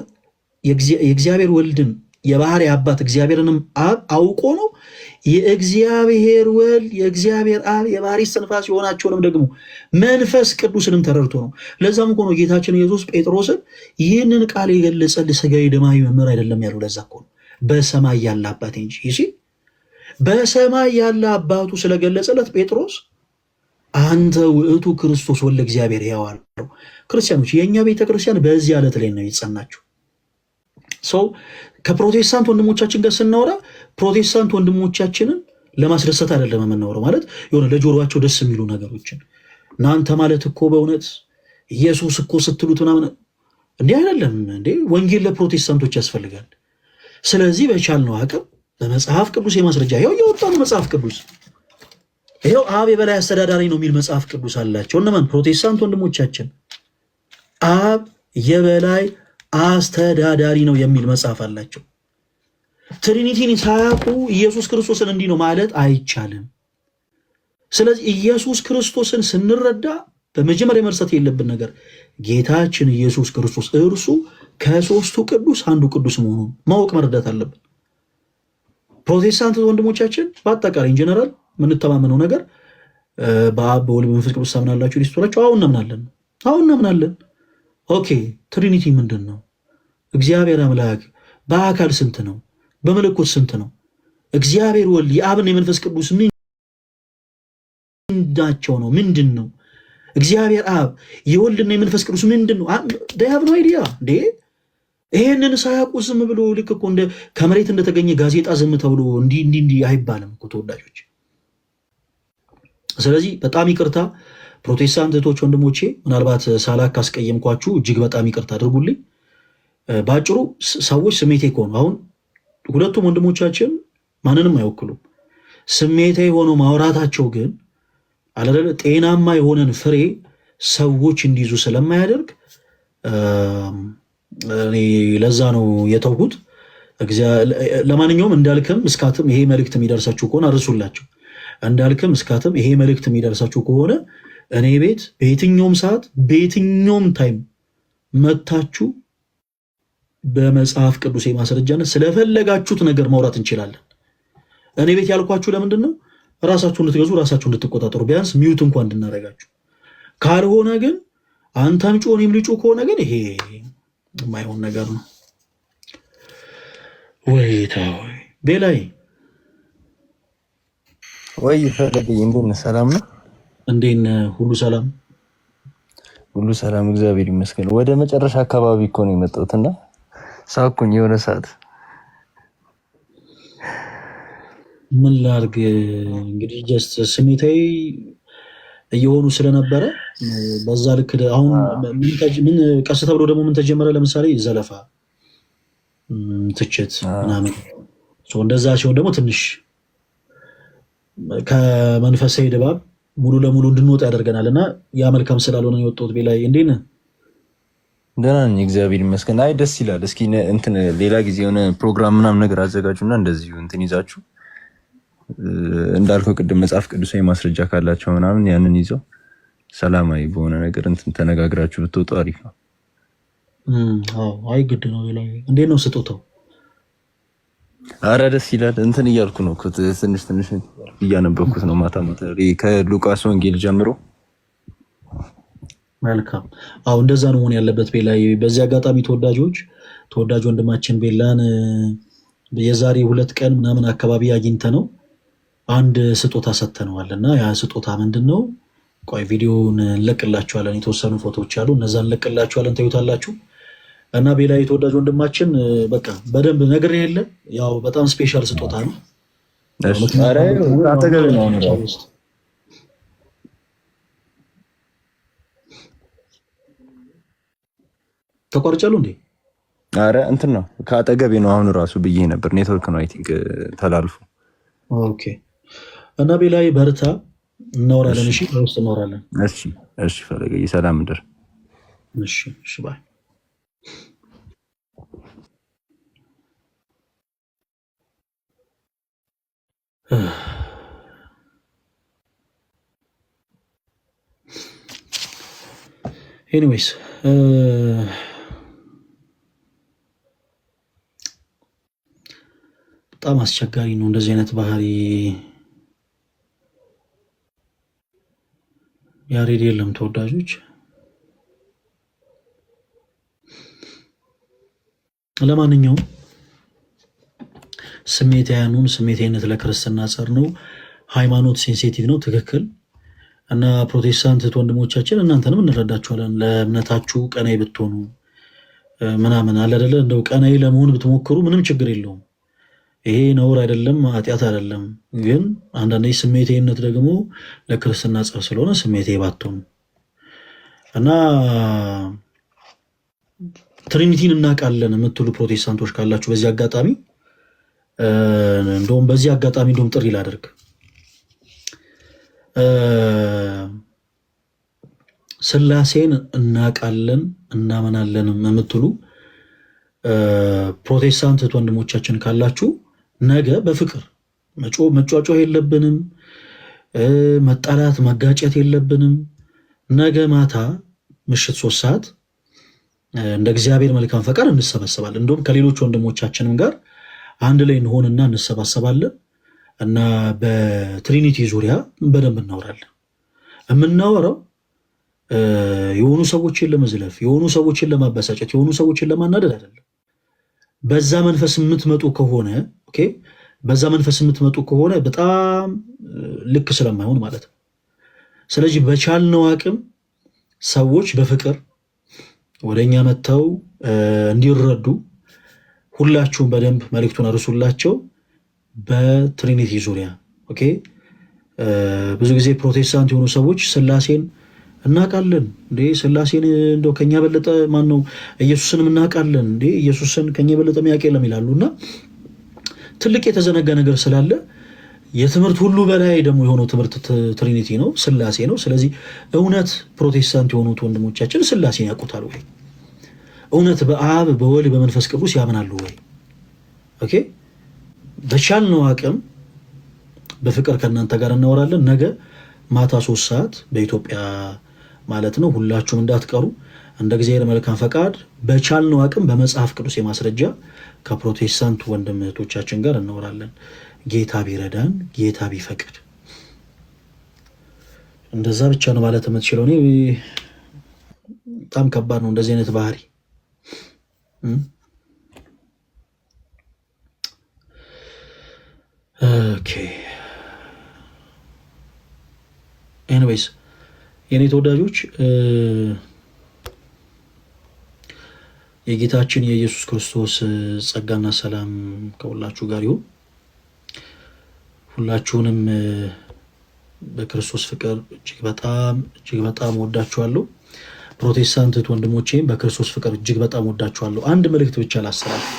ወልድን የባህሪ አባት እግዚአብሔርንም አብ አውቆ ነው። የእግዚአብሔር ወልድ የእግዚአብሔር አብ የባህሪ እስትንፋስ የሆናቸውንም ደግሞ መንፈስ ቅዱስንም ተረድቶ ነው። ለዛም እኮ ነው ጌታችን ኢየሱስ ጴጥሮስን ይህንን ቃል የገለጸልህ ሥጋዊ ደማዊ መምህር አይደለም ያለው። ለዛ እኮ ነው በሰማይ ያለ አባቴ እንጂ። ይሲ በሰማይ ያለ አባቱ ስለገለጸለት ጴጥሮስ አንተ ውእቱ ክርስቶስ ወልደ እግዚአብሔር ሕያው አለው። ክርስቲያኖች፣ የእኛ ቤተክርስቲያን በዚህ ዕለት ላይ ነው የተጸናችው። ሰው ከፕሮቴስታንት ወንድሞቻችን ጋር ስናወራ ፕሮቴስታንት ወንድሞቻችንን ለማስደሰት አይደለም የምናወራው። ማለት የሆነ ለጆሮአቸው ደስ የሚሉ ነገሮችን እናንተ ማለት እኮ በእውነት ኢየሱስ እኮ ስትሉት ምናምን እንዲህ አይደለም እንዴ። ወንጌል ለፕሮቴስታንቶች ያስፈልጋል። ስለዚህ በቻልነው አቅም በመጽሐፍ ቅዱስ የማስረጃ ይኸው እየወጣ ነው። መጽሐፍ ቅዱስ ይኸው አብ የበላይ አስተዳዳሪ ነው የሚል መጽሐፍ ቅዱስ አላቸው። እነማን? ፕሮቴስታንት ወንድሞቻችን አብ የበላይ አስተዳዳሪ ነው የሚል መጽሐፍ አላቸው። ትሪኒቲን ሳያውቁ ኢየሱስ ክርስቶስን እንዲህ ነው ማለት አይቻልም። ስለዚህ ኢየሱስ ክርስቶስን ስንረዳ በመጀመሪያ መርሳት የለብን ነገር ጌታችን ኢየሱስ ክርስቶስ እርሱ ከሦስቱ ቅዱስ አንዱ ቅዱስ መሆኑን ማወቅ መረዳት አለብን። ፕሮቴስታንት ወንድሞቻችን በአጠቃላይ ኢንጀነራል የምንተማመነው ነገር በአብ በወልድ በመንፈስ ቅዱስ ታምናላችሁ ሊስቶላችሁ? አሁን እናምናለን። ኦኬ ትሪኒቲ ምንድን ነው? እግዚአብሔር አምላክ በአካል ስንት ነው? በመለኮት ስንት ነው? እግዚአብሔር ወልድ የአብና የመንፈስ ቅዱስ ምንዳቸው ነው? ምንድን ነው? እግዚአብሔር አብ የወልድና የመንፈስ ቅዱስ ምንድን ነው? ዳያብ ነው አይዲያ እንዴ? ይሄንን ሳያውቁ ዝም ብሎ ልክ እኮ እንደ ከመሬት እንደተገኘ ጋዜጣ ዝም ተብሎ እንዲህ አይባልም እኮ ተወዳጆች። ስለዚህ በጣም ይቅርታ ፕሮቴስታንት እህቶች ወንድሞቼ፣ ምናልባት ሳላክ ካስቀየምኳችሁ እጅግ በጣም ይቅርታ አድርጉልኝ። በአጭሩ ሰዎች ስሜቴ ከሆኑ አሁን ሁለቱም ወንድሞቻችን ማንንም አይወክሉም። ስሜታዊ ሆነው ማውራታቸው ግን አለለ ጤናማ የሆነን ፍሬ ሰዎች እንዲይዙ ስለማያደርግ እኔ ለዛ ነው የተውሁት። ለማንኛውም እንዳልክም እስካትም ይሄ መልእክት የሚደርሳችሁ ከሆነ አርሱላቸው። እንዳልክም እስካትም ይሄ መልእክት የሚደርሳችሁ ከሆነ እኔ ቤት በየትኛውም ሰዓት በየትኛውም ታይም መታችሁ በመጽሐፍ ቅዱስ ማስረጃነት ስለፈለጋችሁት ነገር ማውራት እንችላለን። እኔ ቤት ያልኳችሁ ለምንድን ነው? ራሳችሁ እንድትገዙ ራሳችሁ እንድትቆጣጠሩ፣ ቢያንስ ሚዩት እንኳን እንድናረጋችሁ። ካልሆነ ግን አንተም ጮህ እኔም ልጩህ ከሆነ ግን ይሄ የማይሆን ነገር ነው። ወይታ ወይ ቤላይ ወይ ፈለገኝ እንዴት ነህ? ሰላም ነው? እንዴት ነህ? ሁሉ ሰላም? ሁሉ ሰላም እግዚአብሔር ይመስገን። ወደ መጨረሻ አካባቢ እኮ ነው የመጣሁትና ሳኩኝ የሆነ ሰዓት። ምን ላድርግ እንግዲህ ጀስት ስሜታዊ እየሆኑ ስለነበረ በዛ ልክ አሁን ምን ቀስ ተብሎ ደግሞ ምን ተጀመረ? ለምሳሌ ዘለፋ፣ ትችት ምናምን እንደዛ ሲሆን ደግሞ ትንሽ ከመንፈሳዊ ድባብ ሙሉ ለሙሉ እንድንወጣ ያደርገናል እና ያ መልካም ስላልሆነ የወጣሁት። ቤላይ እንዴት ነህ? ደህና ነኝ እግዚአብሔር ይመስገን። አይ ደስ ይላል። እስኪ እንትን ሌላ ጊዜ የሆነ ፕሮግራም ምናምን ነገር አዘጋጁና እንደዚሁ እንትን ይዛችሁ እንዳልከው ቅድም መጽሐፍ ቅዱሳዊ ማስረጃ ካላቸው ምናምን ያንን ይዘው ሰላማዊ በሆነ ነገር እንትን ተነጋግራችሁ ብትወጡ አሪፍ ነው። አይ ግድ ነው። ቤላይ እንዴት ነው ስጦታው? አረ ደስ ይላል። እንትን እያልኩ ነው ትንሽ እያነበብኩት ነው ማታ ከሉቃስ ወንጌል ጀምሮ። መልካም። አዎ እንደዛ ነው መሆን ያለበት ቤላይ። በዚህ አጋጣሚ ተወዳጅ ወንድማችን ቤላን የዛሬ 2 ቀን ምናምን አካባቢ አግኝተ ነው አንድ ስጦታ ሰጥተነዋል እና ያ ስጦታ ምንድን ነው? ቆይ ቪዲዮውን እንለቅላችኋለን። የተወሰኑ ፎቶዎች አሉ፣ እነዛን እንለቅላችኋለን፣ ታዩታላችሁ። እና ቤላይ ተወዳጅ ወንድማችን በቃ በደንብ ነገር የለ ያው በጣም ስፔሻል ስጦታ ነው። ተቋርጫሉ እንዴ? አረ እንትን ነው ከአጠገቤ ነው አሁን ራሱ ብዬ ነበር። ኔትወርክ ነው አይ ቲንክ ተላልፎ። ኦኬ። እና ቤላይ በርታ፣ እናወራለን። እሺ ውስጥ እናወራለን። እሺ ፈለገ ሰላም ምድር። እሺ ባይ። ኤኒዌይስ በጣም አስቸጋሪ ነው እንደዚህ አይነት ባህሪ። ያሬድ የለም ተወዳጆች። ለማንኛውም ስሜታዊነት ለክርስትና ጸር ነው። ሃይማኖት ሴንሲቲቭ ነው፣ ትክክል። እና ፕሮቴስታንት ወንድሞቻችን እናንተንም እንረዳችኋለን። ለእምነታችሁ ቀናይ ብትሆኑ ምናምን አለ አይደለ? እንደው ቀናይ ለመሆን ብትሞክሩ ምንም ችግር የለውም። ይሄ ነውር አይደለም፣ ኃጢአት አይደለም። ግን አንዳንዴ ስሜታዊነት ደግሞ ለክርስትና ጸር ስለሆነ ስሜታዊ ባትሆኑ እና ትሪኒቲን እናውቃለን የምትሉ ፕሮቴስታንቶች ካላችሁ በዚህ አጋጣሚ እንደውም በዚህ አጋጣሚ እንደውም ጥሪ ላደርግ ስላሴን እናውቃለን እናመናለንም የምትሉ ፕሮቴስታንት ወንድሞቻችን ካላችሁ ነገ በፍቅር መጫጫህ የለብንም፣ መጣላት መጋጨት የለብንም። ነገ ማታ ምሽት 3 ሰዓት እንደ እግዚአብሔር መልካም ፈቃድ እንሰበሰባለን። እንደውም ከሌሎች ወንድሞቻችንም ጋር አንድ ላይ እንሆንና እንሰባሰባለን እና በትሪኒቲ ዙሪያ በደንብ እናወራለን። የምናወራው የሆኑ ሰዎችን ለመዝለፍ፣ የሆኑ ሰዎችን ለማበሳጨት፣ የሆኑ ሰዎችን ለማናደድ አይደለም። በዛ መንፈስ የምትመጡ ከሆነ ኦኬ፣ በዛ መንፈስ የምትመጡ ከሆነ በጣም ልክ ስለማይሆን ማለት ነው። ስለዚህ በቻልነው አቅም ሰዎች በፍቅር ወደኛ መጥተው እንዲረዱ ሁላችሁም በደንብ መልእክቱን አርሱላቸው። በትሪኒቲ ዙሪያ ኦኬ። ብዙ ጊዜ ፕሮቴስታንት የሆኑ ሰዎች ስላሴን እናውቃለን እንዴ፣ ስላሴን እንደው ከኛ በለጠ ማን ነው? ኢየሱስንም እናውቃለን እንዴ፣ ኢየሱስን ከኛ በለጠ የሚያውቅ የለም ይላሉና ትልቅ የተዘነጋ ነገር ስላለ የትምህርት ሁሉ በላይ ደግሞ የሆነው ትምህርት ትሪኒቲ ነው፣ ስላሴ ነው። ስለዚህ እውነት ፕሮቴስታንት የሆኑት ወንድሞቻችን ስላሴን ያውቁታል ወይ? እውነት በአብ በወልድ በመንፈስ ቅዱስ ያምናሉ ወይ? ኦኬ። በቻልነው አቅም በፍቅር ከእናንተ ጋር እናወራለን። ነገ ማታ 3 ሰዓት በኢትዮጵያ ማለት ነው። ሁላችሁም እንዳትቀሩ እንደ እግዚአብሔር መልካም ፈቃድ በቻልነው አቅም በመጽሐፍ ቅዱስ የማስረጃ ከፕሮቴስታንት ወንድም እህቶቻችን ጋር እናወራለን። ጌታ ቢረዳን ጌታ ቢፈቅድ እንደዛ ብቻ ነው ማለት የምትችለው። እኔ በጣም ከባድ ነው እንደዚህ አይነት ባህሪ። ኦኬ ኤኒዌይስ የኔ ተወዳጆች የጌታችን የኢየሱስ ክርስቶስ ጸጋና ሰላም ከሁላችሁ ጋር ይሁን። ሁላችሁንም በክርስቶስ ፍቅር እጅግ በጣም ወዳችኋለሁ። ፕሮቴስታንት ወንድሞቼም በክርስቶስ ፍቅር እጅግ በጣም ወዳችኋለሁ። አንድ መልእክት ብቻ ላስተላልፍ።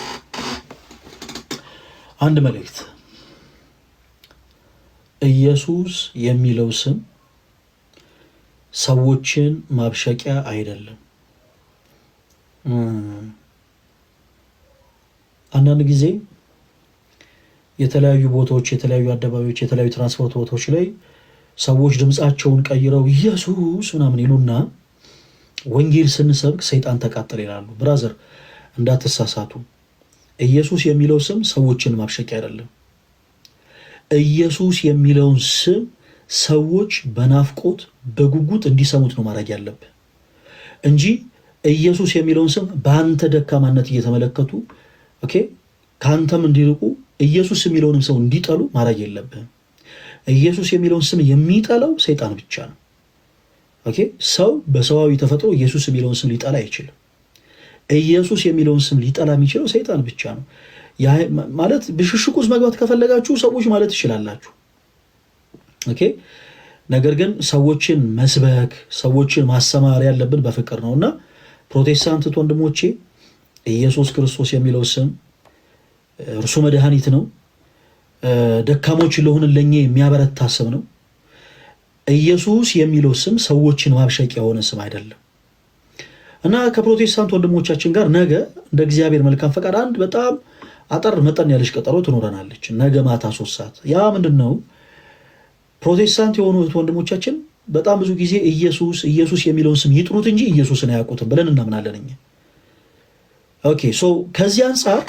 አንድ መልእክት። ኢየሱስ የሚለው ስም ሰዎችን ማብሸቂያ አይደለም። አንዳንድ ጊዜ የተለያዩ ቦታዎች፣ የተለያዩ አደባባዮች፣ የተለያዩ ትራንስፖርት ቦታዎች ላይ ሰዎች ድምፃቸውን ቀይረው ኢየሱስ ምናምን ይሉና ወንጌል ስንሰብክ ሰይጣን ተቃጠለ ይላሉ። ብራዘር እንዳትሳሳቱ። ኢየሱስ የሚለው ስም ሰዎችን ማብሸቂያ አይደለም። ኢየሱስ የሚለውን ስም ሰዎች በናፍቆት በጉጉት እንዲሰሙት ነው ማድረግ ያለብህ እንጂ ኢየሱስ የሚለውን ስም በአንተ ደካማነት እየተመለከቱ ኦኬ ከአንተም እንዲርቁ ኢየሱስ የሚለውንም ሰው እንዲጠሉ ማድረግ የለብህም። ኢየሱስ የሚለውን ስም የሚጠላው ሰይጣን ብቻ ነው። ኦኬ ሰው በሰዋዊ ተፈጥሮ ኢየሱስ የሚለውን ስም ሊጠላ አይችልም። ኢየሱስ የሚለውን ስም ሊጠላ የሚችለው ሰይጣን ብቻ ነው። ማለት ብሽሽቅ ውስጥ መግባት ከፈለጋችሁ ሰዎች ማለት ትችላላችሁ። ኦኬ ነገር ግን ሰዎችን መስበክ ሰዎችን ማሰማር ያለብን በፍቅር ነውና ፕሮቴስታንት ወንድሞቼ ኢየሱስ ክርስቶስ የሚለው ስም እርሱ መድኃኒት ነው። ደካሞች ለሆንን ለኛ የሚያበረታ ስም ነው። ኢየሱስ የሚለው ስም ሰዎችን ማብሸቂያ የሆነ ስም አይደለም እና ከፕሮቴስታንት ወንድሞቻችን ጋር ነገ እንደ እግዚአብሔር መልካም ፈቃድ አንድ በጣም አጠር መጠን ያለች ቀጠሮ ትኖረናለች። ነገ ማታ 3 ሰዓት። ያ ምንድነው? ፕሮቴስታንት የሆኑ ወንድሞቻችን በጣም ብዙ ጊዜ ኢየሱስ የሚለውን ስም ይጥሩት እንጂ ኢየሱስን አያውቁትም ብለን እናምናለን እኛ። ኦኬ ሶ ከዚህ አንጻር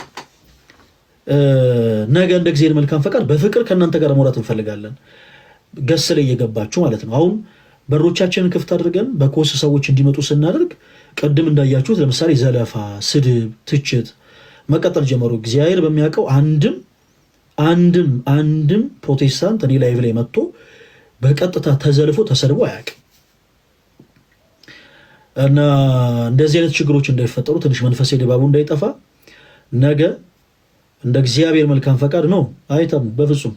ነገ እንደ እግዚአብሔር መልካም ፈቃድ በፍቅር ከእናንተ ጋር መውራት እንፈልጋለን። ገስ ላይ እየገባችሁ ማለት ነው። አሁን በሮቻችንን ክፍት አድርገን በኮስ ሰዎች እንዲመጡ ስናደርግ ቅድም እንዳያችሁት ለምሳሌ ዘለፋ፣ ስድብ፣ ትችት መቀጠል ጀመሩ። እግዚአብሔር በሚያውቀው አንድም ፕሮቴስታንት እኔ ላይቭ ላይ መጥቶ በቀጥታ ተዘልፎ ተሰድቦ አያውቅም። እና እንደዚህ አይነት ችግሮች እንዳይፈጠሩ ትንሽ መንፈሳዊ ድባቡ እንዳይጠፋ ነገ እንደ እግዚአብሔር መልካም ፈቃድ ነው አይተም በፍጹም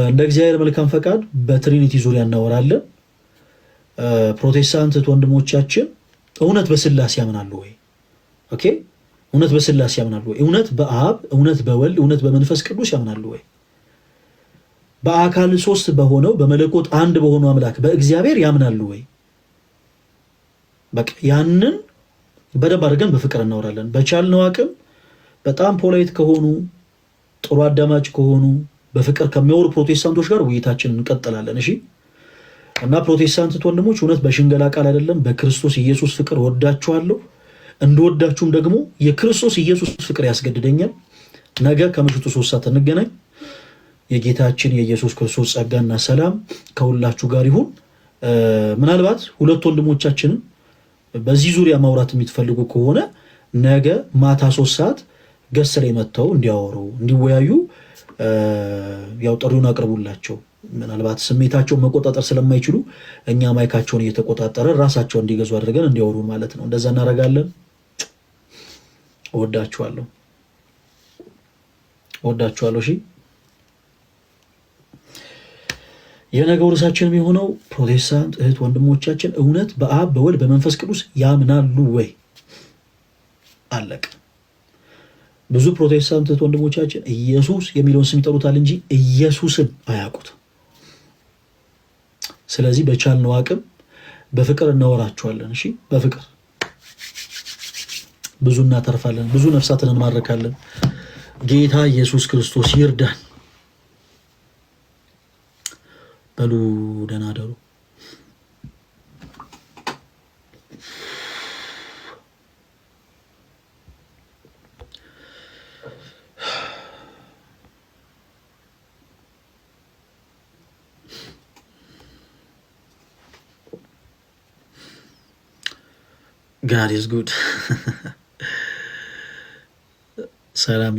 እንደ እግዚአብሔር መልካም ፈቃድ በትሪኒቲ ዙሪያ እናወራለን። ፕሮቴስታንት ወንድሞቻችን እውነት በስላሴ ያምናሉ ወይ? ኦኬ እውነት በስላሴ ያምናሉ ወይ? እውነት በአብ እውነት በወልድ እውነት በመንፈስ ቅዱስ ያምናሉ ወይ? በአካል ሶስት በሆነው በመለኮት አንድ በሆነው አምላክ በእግዚአብሔር ያምናሉ ወይ? በቃ ያንን በደንብ አድርገን በፍቅር እናወራለን። በቻልነው አቅም በጣም ፖላይት ከሆኑ ጥሩ አዳማጭ ከሆኑ በፍቅር ከሚያወሩ ፕሮቴስታንቶች ጋር ውይይታችንን እንቀጥላለን። እሺ። እና ፕሮቴስታንት ወንድሞች እውነት በሽንገላ ቃል አይደለም፣ በክርስቶስ ኢየሱስ ፍቅር ወዳችኋለሁ። እንደወዳችሁም ደግሞ የክርስቶስ ኢየሱስ ፍቅር ያስገድደኛል። ነገ ከምሽቱ 3 ሰዓት እንገናኝ። የጌታችን የኢየሱስ ክርስቶስ ጸጋና ሰላም ከሁላችሁ ጋር ይሁን። ምናልባት ሁለት ወንድሞቻችንን በዚህ ዙሪያ ማውራት የምትፈልጉ ከሆነ ነገ ማታ 3 ሰዓት ገስ ላይ መጥተው እንዲያወሩ እንዲወያዩ ያው ጥሪውን አቅርቡላቸው። ምናልባት ስሜታቸውን መቆጣጠር ስለማይችሉ እኛ ማይካቸውን እየተቆጣጠረ ራሳቸው እንዲገዙ አድርገን እንዲያወሩ ማለት ነው። እንደዛ እናደርጋለን። እወዳችኋለሁ። እሺ የነገው ርዕሳችን የሆነው ፕሮቴስታንት እህት ወንድሞቻችን እውነት በአብ በወልድ በመንፈስ ቅዱስ ያምናሉ ወይ? አለቅ። ብዙ ፕሮቴስታንት እህት ወንድሞቻችን ኢየሱስ የሚለውን ስም ይጠሩታል እንጂ ኢየሱስን አያውቁት። ስለዚህ በቻልነው አቅም በፍቅር እናወራቸዋለን። እሺ፣ በፍቅር ብዙ እናተርፋለን፣ ብዙ ነፍሳትን እንማርካለን። ጌታ ኢየሱስ ክርስቶስ ይርዳን። በሉ ደህና አደሩ። God is good. ሰላም